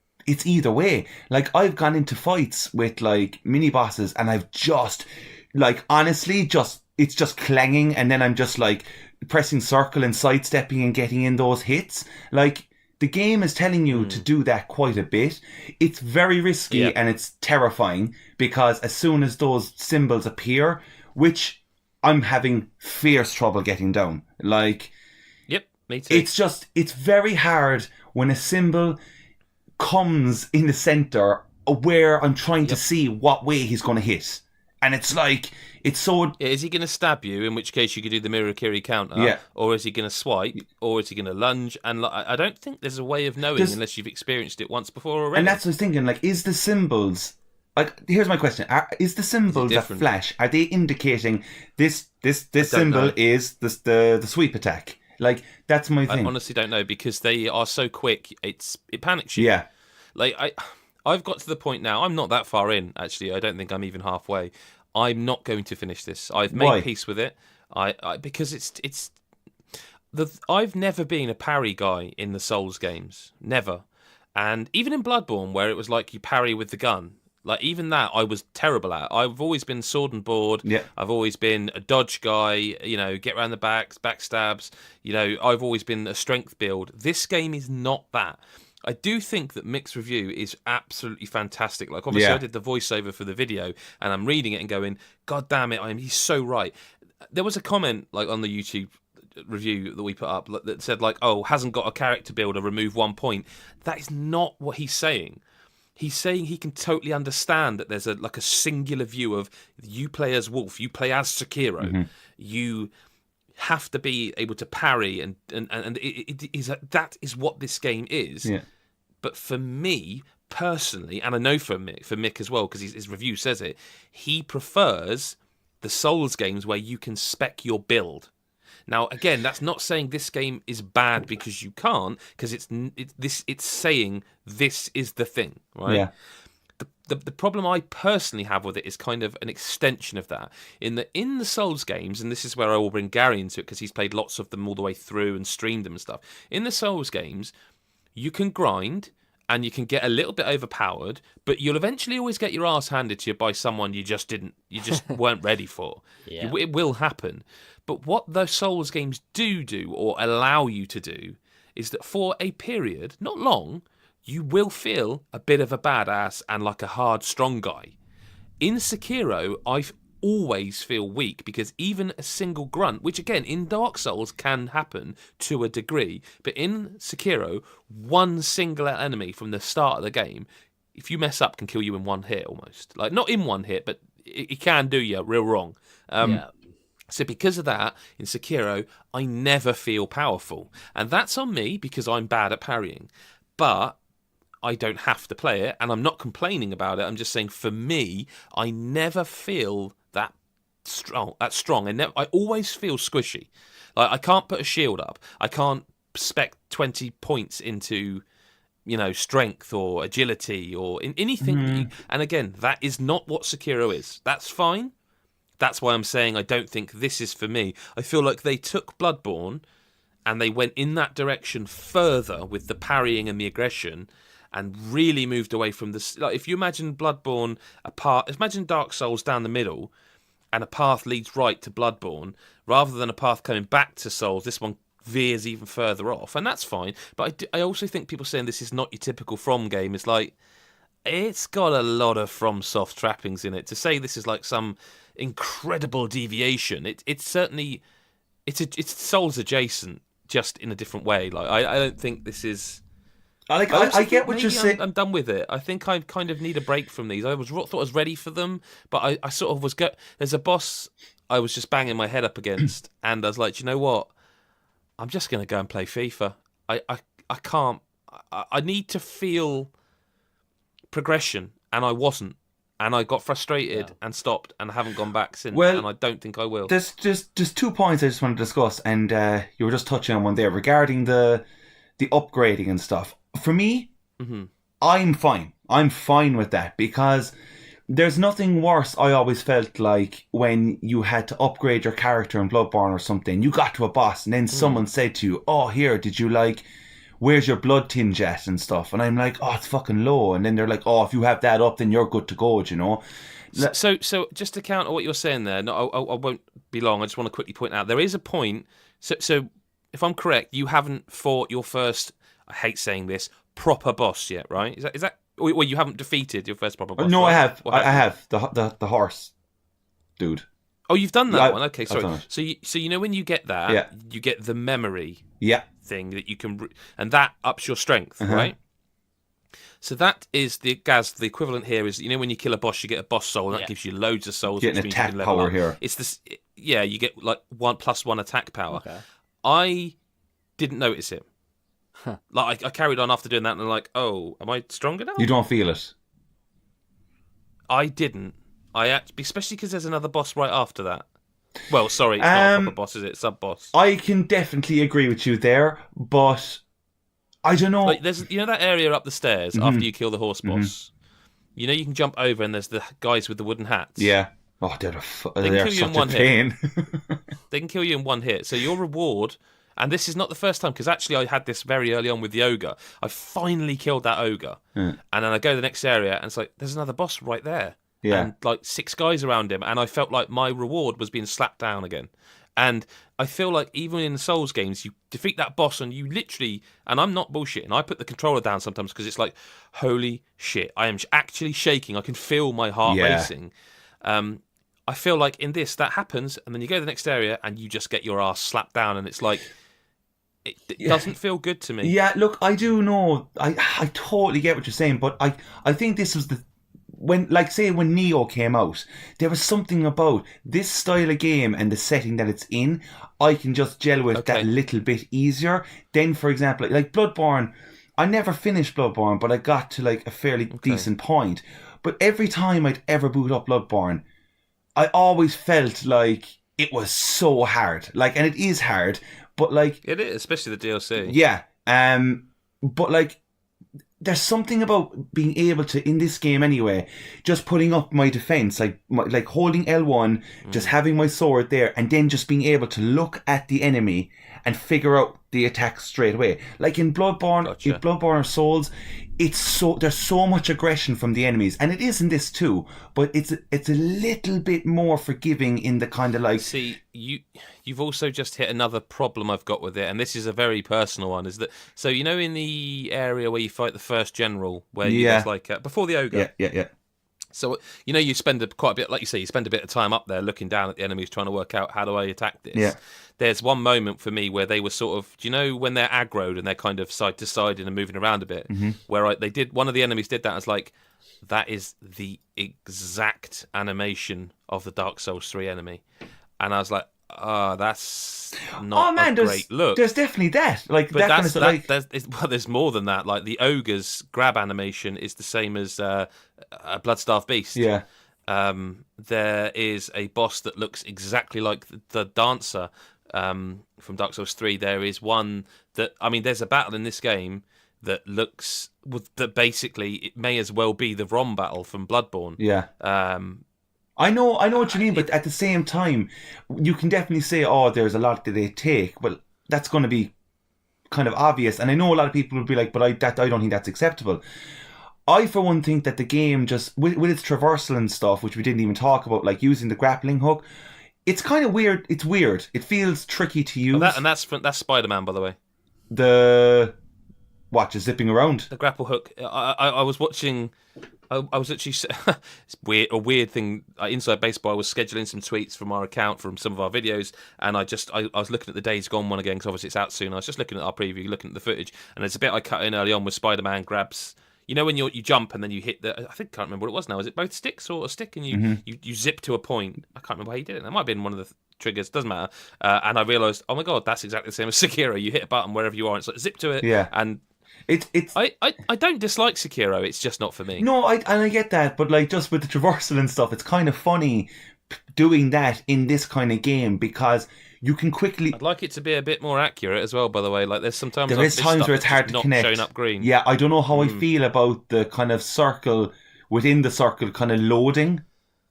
either way. Like I've gone into fights with like mini bosses and I've just like honestly it's just clanging, and then I'm just like pressing circle and sidestepping and getting in those hits. Like the game is telling you to do that quite a bit. It's very risky and it's terrifying because as soon as those symbols appear, which I'm having fierce trouble getting down. Like, yep, me too. It's very hard when a symbol comes in the center where I'm trying to see what way he's going to hit. And it's like, it's so... Yeah, is he going to stab you, in which case you could do the Mirakiri counter? Yeah. Or is he going to swipe? Or is he going to lunge? And I don't think there's a way of knowing unless you've experienced it once before already. And that's what I was thinking, like, is the symbols... Like, here's my question. Is the symbols that flash, are they indicating this symbol is the sweep attack? Like, that's my thing. I honestly don't know, because they are so quick, it panics you. Yeah. Like, I've got to the point now, I'm not that far in, actually. I don't think I'm even halfway. I'm not going to finish this. I've made peace with it. Because I've never been a parry guy in the Souls games. Never. And even in Bloodborne, where it was like you parry with the gun, like even that I was terrible at. I've always been sword and board. Yeah. I've always been a dodge guy, get around the backstabs. I've always been a strength build. This game is not that. I do think that mixed review is absolutely fantastic. Like, obviously, I did the voiceover for the video, and I'm reading it and going, God damn it, he's so right. There was a comment, like, on the YouTube review that we put up that said, like, oh, hasn't got a character builder, remove 1 point. That is not what he's saying. He's saying he can totally understand that there's a singular view of you play as Wolf, you play as Sekiro, you have to be able to parry, and it is that is what this game is. Yeah. But for me personally, and I know for Mick as well, because his review says it, he prefers the Souls games where you can spec your build. Now, again, that's not saying this game is bad because you can't, because it's saying this is the thing, right? Yeah. The problem I personally have with it is kind of an extension of that. In the Souls games, and this is where I will bring Gary into it because he's played lots of them all the way through and streamed them and stuff. In the Souls games, you can grind and you can get a little bit overpowered, but you'll eventually always get your ass handed to you by someone you just weren't ready for. Yeah. It will happen. But what those Souls games do or allow you to do is that for a period, not long, you will feel a bit of a badass and like a hard, strong guy. In Sekiro, I always feel weak because even a single grunt, which again in Dark Souls can happen to a degree, but in Sekiro, one single enemy from the start of the game, if you mess up, can kill you in one hit almost. Like, not in one hit, but it can do you real wrong. So because of that, in Sekiro, I never feel powerful. And that's on me because I'm bad at parrying. But I don't have to play it, and I'm not complaining about it. I'm just saying, for me, I never feel that strong. I always feel squishy. Like, I can't put a shield up. I can't spec 20 points into, strength or agility or in anything. And again, that is not what Sekiro is. That's fine. That's why I'm saying I don't think this is for me. I feel like they took Bloodborne and they went in that direction further with the parrying and the aggression, and really moved away from this. Like, if you imagine Bloodborne imagine Dark Souls down the middle, and a path leads right to Bloodborne, rather than a path coming back to Souls. This one veers even further off, and that's fine. But I also think people saying this is not your typical From game is like, it's got a lot of FromSoft trappings in it. To say this is like some incredible deviation, it's certainly it's Souls adjacent, just in a different way. Like, I don't think this is. I get what you're saying. I'm done with it. I think I kind of need a break from these. Thought I was ready for them, but I sort of was. There's a boss I was just banging my head up against, and I was like, you know what? I'm just going to go and play FIFA. I can't. I need to feel progression, and I wasn't. And I got frustrated and stopped, and I haven't gone back since. Well, and I don't think I will. There's just 2 points I just want to discuss, and you were just touching on one there regarding the upgrading and stuff. For me, I'm fine. I'm fine with that because there's nothing worse. I always felt like when you had to upgrade your character in Bloodborne or something, you got to a boss and then someone said to you, "Oh, here, did you where's your blood tinge at and stuff?" And I'm like, "Oh, it's fucking low." And then they're like, "Oh, if you have that up, then you're good to go," So just to counter what you're saying there, no, I won't be long. I just want to quickly point out there is a point. So if I'm correct, you haven't fought your first, I hate saying this, proper boss yet, right? Is that well, you haven't defeated your first proper boss? No, right? I have the horse dude. Oh, you've done that one. Okay, sorry. So you know when you get that, you get the memory thing that you can, and that ups your strength, right? So that is the equivalent here is, when you kill a boss, you get a boss soul, and that gives you loads of souls. Getting which means attack you can level power up. here. It's this, you get like 1+1 attack power. Okay. I didn't notice it. Like I carried on after doing that, and I'm like, oh, am I stronger now? You don't feel it. I didn't. Especially because there's another boss right after that. Well, sorry, it's not a proper boss, is it? Sub boss. I can definitely agree with you there, but I don't know. Like, there's that area up the stairs after you kill the horse boss. You can jump over, and there's the guys with the wooden hats. Yeah. Oh, they're kill you in such one a pain. They can kill you in one hit. So your reward, and this is not the first time, because actually I had this very early on with the ogre. I finally killed that ogre, and then I go to the next area, and it's like there's another boss right there. Yeah. And like 6 guys around him, and I felt like my reward was being slapped down again. And I feel like even in the Souls games, you defeat that boss and you literally, and I'm not bullshitting, I put the controller down sometimes because it's like, holy shit, I am actually shaking. I can feel my heart racing. I feel like in this, that happens, and then you go to the next area and you just get your ass slapped down, and it's like, it doesn't feel good to me. Yeah, look, I do know, I totally get what you're saying, but I think this was when Neo came out, there was something about this style of game and the setting that it's in, I can just gel with that little bit easier. Then, for example, like Bloodborne, I never finished Bloodborne, but I got to like a fairly decent point. But every time I'd ever boot up Bloodborne, I always felt like it was so hard. Like, and it is hard, but like... It is, especially the DLC. Yeah. But like, there's something about being able to, in this game anyway, just putting up my defense, like holding L1, just having my sword there, and then just being able to look at the enemy and figure out the attack straight away. Like in Bloodborne, or Souls, there's so much aggression from the enemies, and it is in this too, but it's a little bit more forgiving in the kind of like... See, you've also just hit another problem I've got with it, and this is a very personal one, is that, so in the area where you fight the first general, where there's like, before the ogre. Yeah. So, you spend quite a bit, like you say, you spend a bit of time up there looking down at the enemies, trying to work out, how do I attack this? Yeah. There's one moment for me where they were sort of, when they're aggroed and they're kind of side to side and moving around a bit, where one of the enemies did that. I was like, that is the exact animation of the Dark Souls 3 enemy. And I was like, that's not a great look. There's definitely that. Like, but that there's more than that. Like, the ogre's grab animation is the same as a Bloodstarved Beast. Yeah. There is a boss that looks exactly like the dancer from Dark Souls 3. There is one that, there's a battle in this game that looks, that basically it may as well be the Rom battle from Bloodborne. Yeah. I know what you mean, but at the same time, you can definitely say, there's a lot that they take. Well, that's going to be kind of obvious. And I know a lot of people will be like, but I don't think that's acceptable. I, for one, think that the game just, with its traversal and stuff, which we didn't even talk about, like using the grappling hook, it's kind of weird. It's weird. It feels tricky to use. That's Spider-Man, by the way. Just zipping around? The grapple hook. I was watching... I was actually... It's a weird thing. Inside Baseball, I was scheduling some tweets from our account from some of our videos, and I was looking at the Days Gone one again, because obviously it's out soon. I was just looking at our preview, looking at the footage, and there's a bit I cut in early on where Spider-Man grabs... when you jump and then you hit I can't remember what it was now. Is it both sticks or a stick? And you zip to a point. I can't remember how you did it. That might have been one of the triggers. Doesn't matter. And I realised, oh my god, that's exactly the same as Sekiro. You hit a button wherever you are, and it's like zip to it. Yeah. And it's. I don't dislike Sekiro. It's just not for me. No, I get that, but like just with the traversal and stuff, it's kind of funny doing that in this kind of game, because you can quickly... I'd like it to be a bit more accurate as well, by the way. Like, there's sometimes... There is times where it's hard to connect. Showing up green. Yeah, I don't know how I feel about the kind of circle, within the circle kind of loading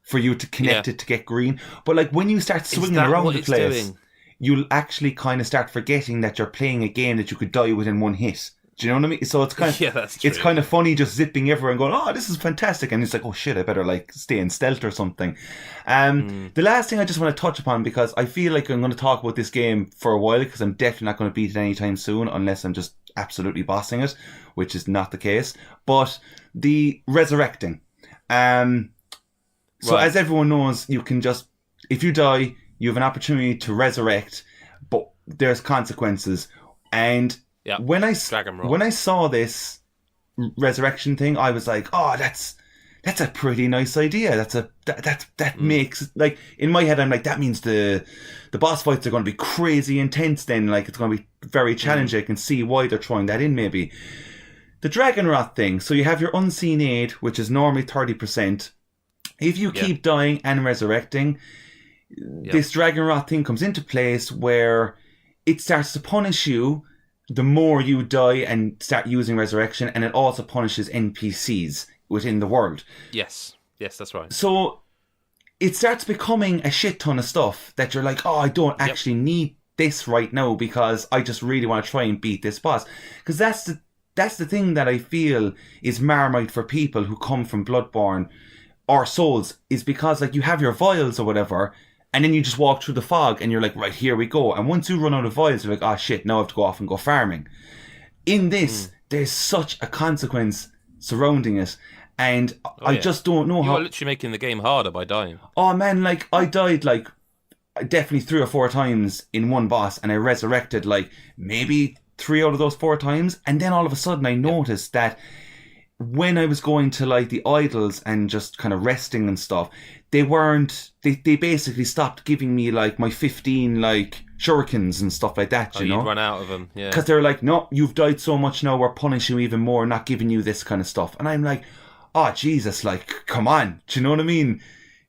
for you to connect it to get green. But like when you start swinging around the place, you'll actually kind of start forgetting that you're playing a game that you could die within one hit. Do you know what I mean? So it's kind of, that's true. It's kind of funny just zipping everywhere and going, this is fantastic. And it's like, oh shit, I better like stay in stealth or something. The last thing I just want to touch upon, because I feel like I'm going to talk about this game for a while, because I'm definitely not going to beat it anytime soon, unless I'm just absolutely bossing it, which is not the case. But the resurrecting. So as everyone knows, you can just, if you die, you have an opportunity to resurrect, but there's consequences. And when I saw this, resurrection thing, I was like, oh, that's a pretty nice idea. That makes, like, in my head, I'm like, that means the boss fights are going to be crazy intense then. Like, it's going to be very challenging. I can see why they're throwing that in, maybe. The Dragon Rot thing. So you have your Unseen Aid, which is normally 30%. If you keep dying and resurrecting, this Dragon Rot thing comes into place where it starts to punish you the more you die and start using resurrection, and it also punishes NPCs within the world. Yes, that's right. So it starts becoming a shit ton of stuff that you're like, oh, I don't actually need this right now because I just really want to try and beat this boss. Because that's the thing that I feel is Marmite for people who come from Bloodborne or Souls, is because like you have your vials or whatever, and then you just walk through the fog and you're like, right, here we go. And once you run out of vials, you're like, oh shit, now I have to go off and go farming. In this, there's such a consequence surrounding it. And I just don't know how... You're literally making the game harder by dying. Oh man, like, I died like definitely 3 or 4 times in one boss, and I resurrected like maybe 3 out of those 4 times. And then all of a sudden I noticed that when I was going to like the idols and just kind of resting and stuff, they basically stopped giving me like my 15 like shurikens and stuff like that, you know? You'd run out of them, yeah. Because they're like, no, you've died so much now, we're punishing you even more, not giving you this kind of stuff. And I'm like, oh Jesus, like, come on, do you know what I mean?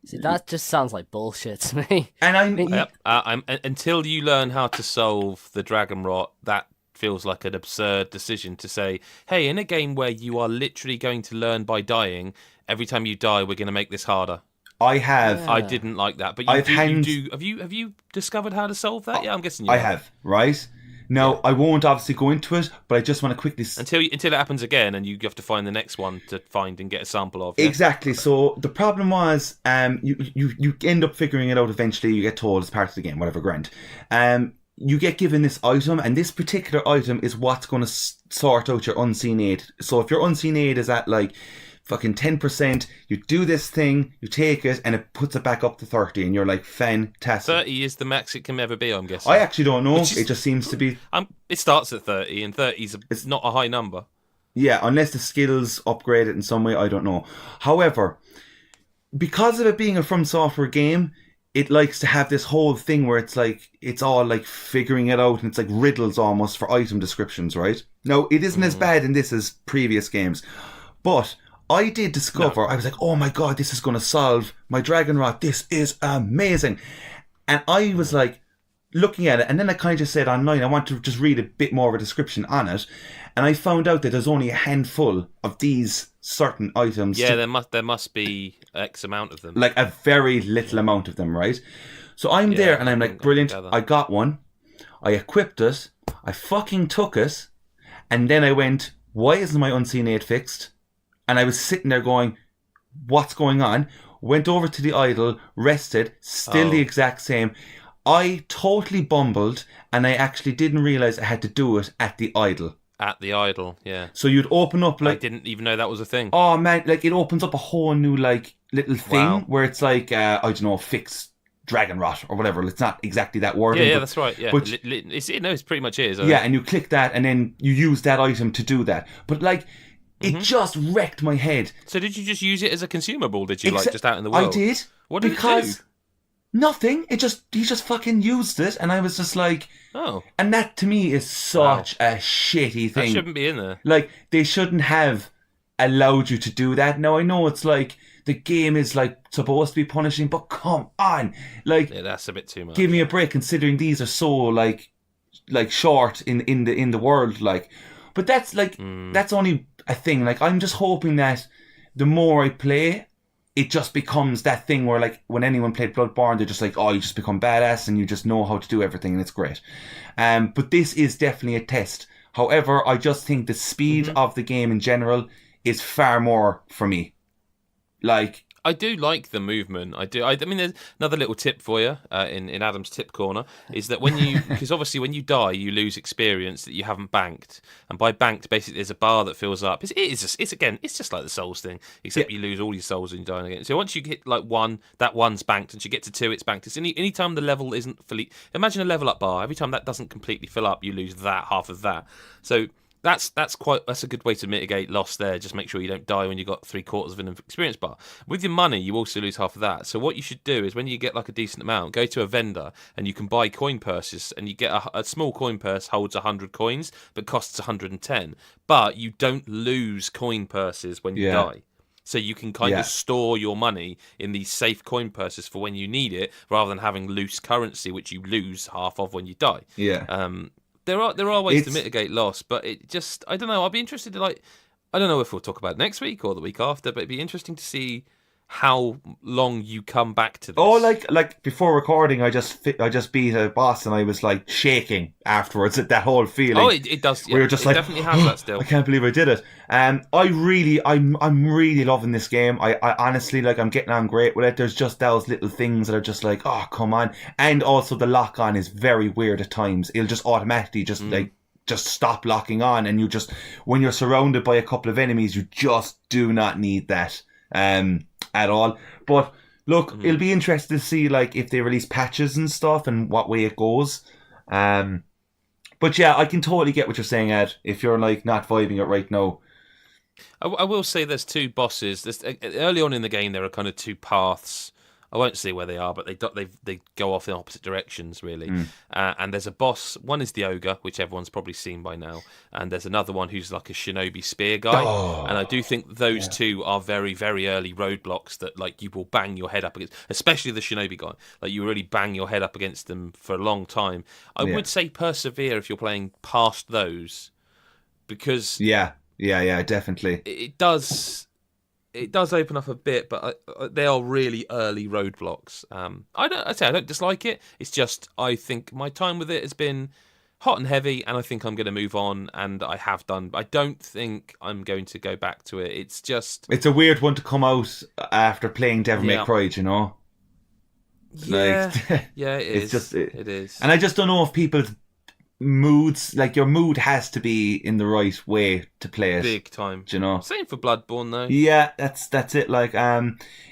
See, that just sounds like bullshit to me. And until you learn how to solve the Dragon Rot, that feels like an absurd decision to say, hey, in a game where you are literally going to learn by dying, every time you die, we're going to make this harder. I have. I didn't like that, but Have you discovered how to solve that? Yeah, I'm guessing you have, right? Now, I won't obviously go into it, but I just want to quickly... Until it happens again, and you have to find the next one to find and get a sample of. Yeah? Exactly. So the problem was, you end up figuring it out eventually. You get told it's part of the game, whatever, grand. You get given this item, and this particular item is what's going to sort out your Unseen Aid. So if your Unseen Aid is at like fucking 10%, you do this thing, you take it, and it puts it back up to 30, and you're like, fantastic. 30 is the max it can ever be, I'm guessing. I actually don't know. It just seems to be... It starts at 30, and 30 is not a high number. Yeah, unless the skills upgrade it in some way, I don't know. However, because of it being a From Software game, it likes to have this whole thing where it's like, it's all like figuring it out, and it's like riddles almost for item descriptions, right? Now, it isn't as bad in this as previous games, but I did discover, I was like, oh my god, this is going to solve my Dragon Rot. This is amazing. And I was like, looking at it, and then I kind of just said online, I want to just read a bit more of a description on it. And I found out that there's only a handful of these certain items. Yeah, there must be X amount of them. Like a very little amount of them, right? So I'm there, and I'm like, brilliant, I got one. I equipped it. I fucking took it. And then I went, why isn't my Unseen Aid fixed? And I was sitting there going, what's going on? Went over to the idol, rested, still the exact same. I totally bumbled, and I actually didn't realise I had to do it at the idol. At the idol, yeah. So you'd open up like... I didn't even know that was a thing. Oh man, like it opens up a whole new like little thing where it's like, I don't know, fix Dragon Rot or whatever. It's not exactly that word. Yeah, that's right. Yeah, but it pretty much is. Yeah, and you click that, and then you use that item to do that. But like... It just wrecked my head. So did you just use it as a consumable, did you, just out in the world? I did. What did it do? Nothing. He just fucking used it, and I was just like... Oh. And that, to me, is such a shitty thing. That shouldn't be in there. Like, they shouldn't have allowed you to do that. Now, I know it's like, the game is, like, supposed to be punishing, but come on. Like... Yeah, that's a bit too much. Give me a break, considering these are so, like short in the world, like... But that's, like, that's only a thing. Like, I'm just hoping that the more I play, it just becomes that thing where, like, when anyone played Bloodborne, they're just like, oh, you just become badass and you just know how to do everything, and it's great. But this is definitely a test. However, I just think the speed of the game in general is far more for me. Like... I do like the movement. I do. I mean, there's another little tip for you in Adam's tip corner is that when you, because obviously when you die, you lose experience that you haven't banked, and by banked, basically there's a bar that fills up. It's just like the souls thing, except you lose all your souls and you die again. So once you hit like 1, that 1's banked, and you get to 2, it's banked. It's any time the level isn't fully. Imagine a level up bar. Every time that doesn't completely fill up, you lose that half of that. So That's a good way to mitigate loss there. Just make sure you don't die when you got 3/4 of an experience bar. With your money, you also lose half of that. So what you should do is when you get like a decent amount, go to a vendor and you can buy coin purses, and you get a small coin purse holds 100 coins but costs 110. But you don't lose coin purses when you die. So you can kind of store your money in these safe coin purses for when you need it, rather than having loose currency which you lose half of when you die. Yeah. There are ways to mitigate loss, but it just, I don't know. I'll be interested to I don't know if we'll talk about it next week or the week after, but it'd be interesting to see how long you come back to this. Oh, like before recording, I just beat a boss and I was like shaking afterwards at that whole feeling. Oh, it does. Yeah, we were just it definitely has that still. I can't believe I did it. I'm really loving this game. I honestly, like, I'm getting on great with it. There's just those little things that are just like, oh, come on. And also the lock on is very weird at times. It'll just automatically just stop locking on, and you just, when you're surrounded by a couple of enemies, you just do not need that at all. But look, it'll be interesting to see like if they release patches and stuff and what way it goes. But yeah, I can totally get what you're saying, Ed. If you're like not vibing it right now. I will say there's two bosses. Early on in the game, there are kind of two paths. I won't say where they are, but they go off in opposite directions, really. And there's a boss. One is the ogre, which everyone's probably seen by now, and there's another one who's like a shinobi spear guy. And I do think those two are very, very early roadblocks that like you will bang your head up against, especially the shinobi guy. Like you really bang your head up against them for a long time. I would say persevere if you're playing past those, because yeah, definitely. It does open up a bit, but they are really early roadblocks. I don't dislike it. It's just I think my time with it has been hot and heavy, and I think I'm going to move on, and I have done. I don't think I'm going to go back to it. It's a weird one to come out after playing Devil May Cry, you know? Yeah, like, it is. It is. And I just don't know if people's moods, like your mood has to be in the right way to play it, big time. Do you know? Same for Bloodborne though. Yeah, that's it. Like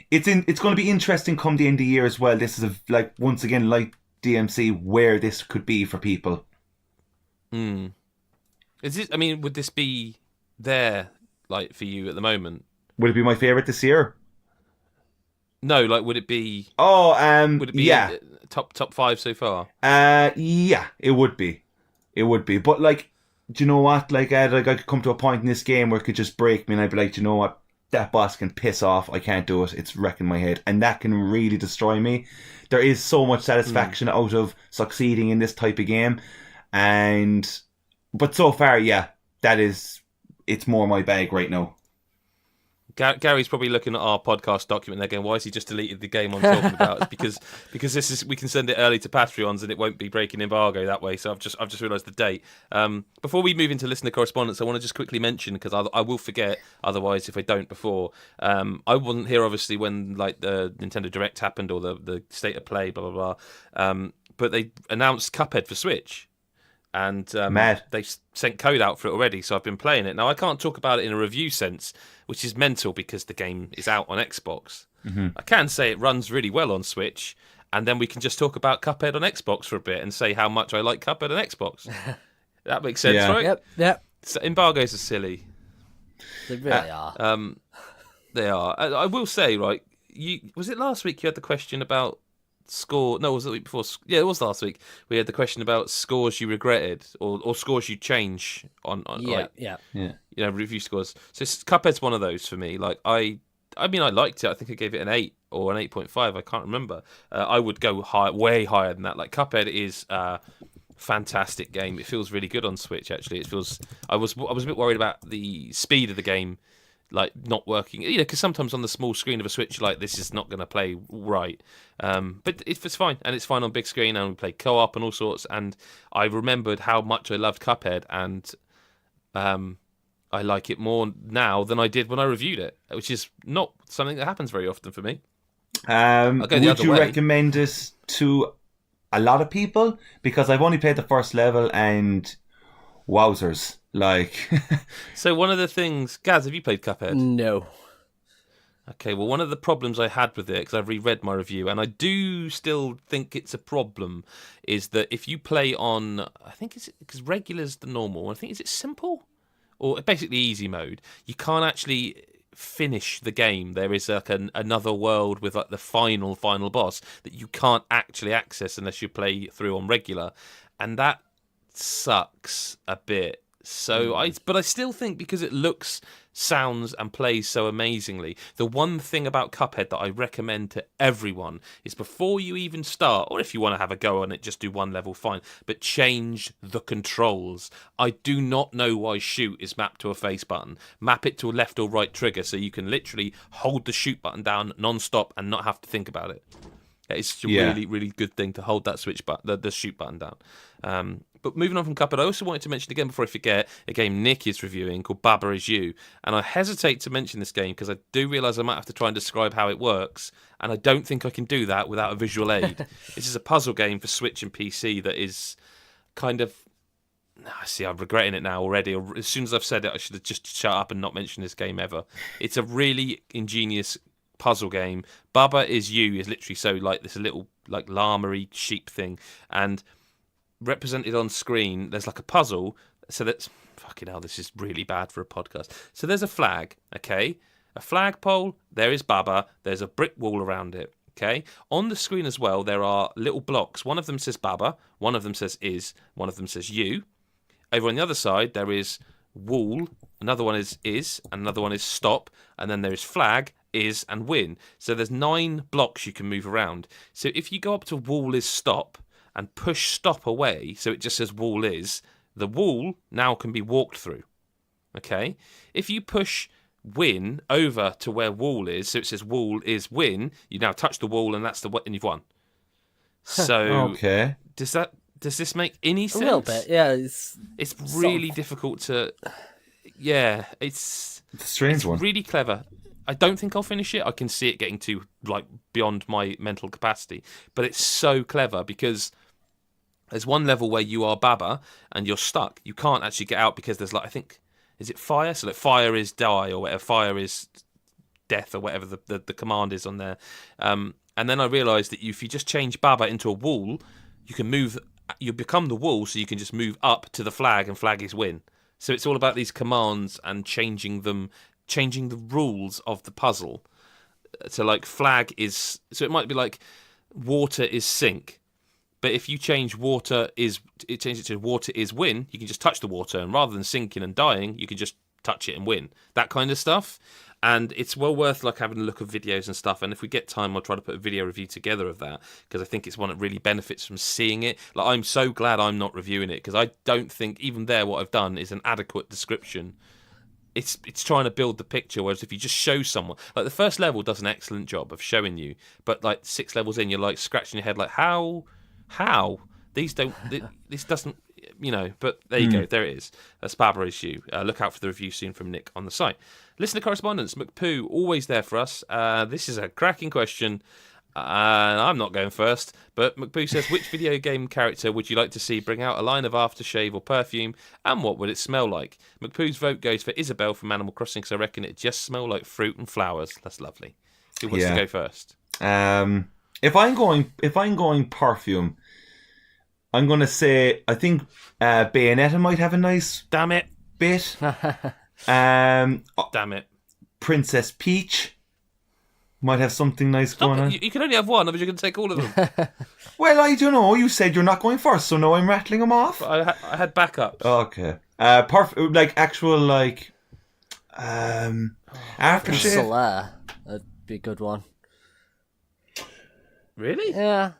it's going to be interesting come the end of the year as well. This is once again like DMC, where this could be for people. Is this? I mean, would this be there like for you at the moment? Would it be my favorite this year? No, like would it be? Would it be top 5 so far? Yeah, it would be. It would be, but like, do you know what? Like, I could come to a point in this game where it could just break me, and I'd be like, do you know what? That boss can piss off. I can't do it. It's wrecking my head, and that can really destroy me. There is so much satisfaction out of succeeding in this type of game, but so far, yeah, it's more my bag right now. Gary's probably looking at our podcast document there going, why has he just deleted the game I'm talking about? It's because this is, we can send it early to Patreons and it won't be breaking embargo that way. So I've just realised the date. Before we move into listener correspondence, I want to just quickly mention, because I will forget otherwise if I don't before. I wasn't here obviously when like the Nintendo Direct happened or the State of Play, blah blah blah. But they announced Cuphead for Switch. And they sent code out for it already, so I've been playing it. Now, I can't talk about it in a review sense, which is mental because the game is out on Xbox. I can say it runs really well on Switch, and then we can just talk about Cuphead on Xbox for a bit and say how much I like Cuphead on Xbox. That makes sense, right? Yep. So embargoes are silly. They really are. They are. I will say, right, was it last week you had the question about score? No, was it the week before? Yeah, it was last week. We had the question about scores you regretted or scores you change on review scores. So Cuphead's one of those for me. Like I mean, I liked it. I think I gave it an 8 or an 8.5. I can't remember. I would go way higher than that. Like Cuphead is a fantastic game. It feels really good on Switch. Actually, it feels. I was a bit worried about the speed of the game, like not working, because sometimes on the small screen of a Switch, like this is not going to play right. But it's fine, and it's fine on big screen, and we play co-op and all sorts. And I remembered how much I loved Cuphead, and I like it more now than I did when I reviewed it, which is not something that happens very often for me. Would you recommend this to a lot of people? Because I've only played the first level, and wowzers. Like, so one of the things, Gaz, have you played Cuphead? No. Okay, well, one of the problems I had with it, because I've reread my review, and I do still think it's a problem, is that if you play on, I think it's because regular's the normal. I think is it simple? or basically easy mode, you can't actually finish the game. There is like another world with like the final boss that you can't actually access unless you play through on regular, and that sucks a bit. So but I still think because it looks, sounds and plays so amazingly, the one thing about Cuphead that I recommend to everyone is before you even start, or if you want to have a go on it, just do one level, fine, but change the controls. I do not know why shoot is mapped to a face button. Map it to a left or right trigger so you can literally hold the shoot button down non-stop and not have to think about it. It's a really, really good thing to hold that switch button, the shoot button down. But moving on from Cuphead, I also wanted to mention again before I forget a game Nick is reviewing called Baba Is You. And I hesitate to mention this game because I do realise I might have to try and describe how it works. And I don't think I can do that without a visual aid. This is a puzzle game for Switch and PC that is kind of... See, I'm regretting it now already. As soon as I've said it, I should have just shut up and not mentioned this game ever. It's a really ingenious puzzle game. Baba Is You is literally so like this little like llama-y sheep thing. And... represented on screen, there's like a puzzle. So that's fucking hell. This is really bad for a podcast. So there's a flag, okay, a flagpole. There is Baba. There's a brick wall around it. Okay, on the screen as well, there are little blocks. One of them says Baba. One of them says is. One of them says you. Over on the other side, there is wall. Another one is, and another one is stop. And then there is flag, is, and win. So there's 9 blocks you can move around. So if you go up to wall is stop and push stop away, so it just says wall is, the wall now can be walked through. Okay? If you push win over to where wall is, so it says wall is win, you now touch the wall and that's the and you've won. So okay. Does this make any sense? A little bit, yeah. It's really difficult to... Yeah, it's a strange one. Really clever. I don't think I'll finish it. I can see it getting to like beyond my mental capacity. But it's so clever because there's one level where you are Baba and you're stuck. You can't actually get out because there's like, I think, is it fire? So like fire is die or whatever, fire is death or whatever the command is on there. And then I realised that if you just change Baba into a wall, you become the wall, so you can just move up to the flag and flag is win. So it's all about these commands and changing the rules of the puzzle. So like flag is, so it might be like water is sink. But if you change change it to water is win, you can just touch the water, and rather than sinking and dying, you can just touch it and win. That kind of stuff. And it's well worth like having a look at videos and stuff. And if we get time, I'll try to put a video review together of that because I think it's one that really benefits from seeing it. Like I'm so glad I'm not reviewing it because I don't think even there what I've done is an adequate description. It's trying to build the picture, whereas if you just show someone, like the first level does an excellent job of showing you, but like 6 levels in, you're like scratching your head, like how this doesn't, But there you go, there it is. That's Baba Is You. Look out for the review soon from Nick on the site. Listener correspondence, McPoo, always there for us. This is a cracking question. And I'm not going first, but McPoo says, which video game character would you like to see bring out a line of aftershave or perfume, and what would it smell like? McPoo's vote goes for Isabelle from Animal Crossing, because I reckon it just smell like fruit and flowers. That's lovely. Who wants to go first? If I'm going perfume, I'm going to say, I think Bayonetta might have a nice Damn it. bit. Damn it. Princess Peach might have something nice going on. You can only have one, otherwise you're going to take all of them. Well, I don't know. You said you're not going first, so now I'm rattling them off. But I had backups. Okay. Aftershave. Soler, that'd be a good one. Really? Yeah.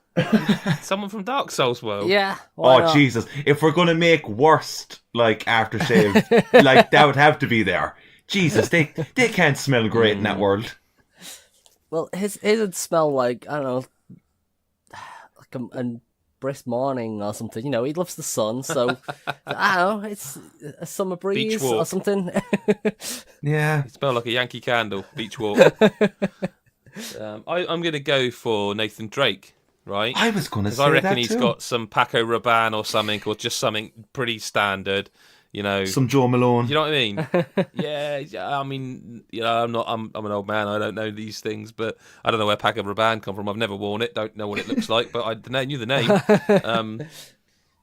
Someone from Dark Souls world. Yeah. Oh, Jesus. If we're going to make worst, aftershave, that would have to be there. Jesus, they can't smell great in that world. Well, his would smell like, I don't know, like a brisk morning or something. He loves the sun, so, I don't know, it's a summer breeze or something. Yeah. It smells like a Yankee Candle, beach walk. I'm going to go for Nathan Drake, right? I was going to say that, because I reckon he's got some Paco Rabanne or something, or just something pretty standard. Some Joe Malone. You know what I mean? Yeah. I mean, I'm an old man. I don't know these things, but I don't know where Paco Rabanne come from. I've never worn it. Don't know what it looks like, but I knew the name.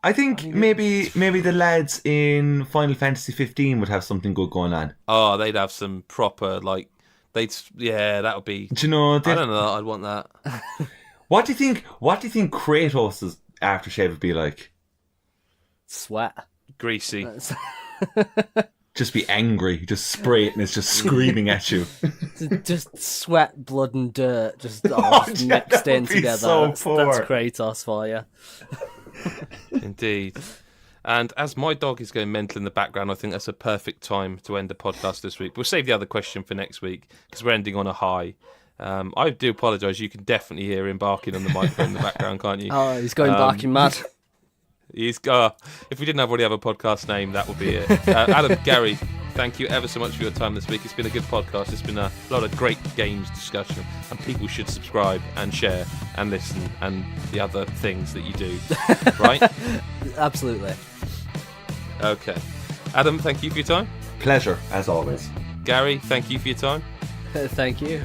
I think maybe the lads in Final Fantasy 15 would have something good going on. Oh, they'd have some proper that would be. Do you know? I don't know. I'd want that. What do you think? What do you think Kratos' aftershave would be like? Sweat. Greasy. Just be angry. Just spray it, and it's just screaming at you. Just sweat, blood, and dirt. Just mixed in together. So that's Kratos for you. Indeed. And as my dog is going mental in the background, I think that's a perfect time to end the podcast this week. We'll save the other question for next week because we're ending on a high. I do apologise. You can definitely hear him barking on the microphone in the background, can't you? Oh, he's going barking mad. If we didn't already have a podcast name, that would be it. Adam, Gary, thank you ever so much for your time this week. It's been a good podcast. It's been a lot of great games discussion, and people should subscribe and share and listen and the other things that you do, right? Absolutely. Okay. Adam, thank you for your time. Pleasure, as always. Gary, thank you for your time. Thank you.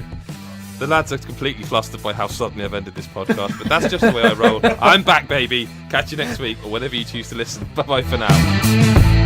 The lads are completely flustered by how suddenly I've ended this podcast, but that's just the way I roll. I'm back, baby. Catch you next week, or whenever you choose to listen. Bye-bye for now.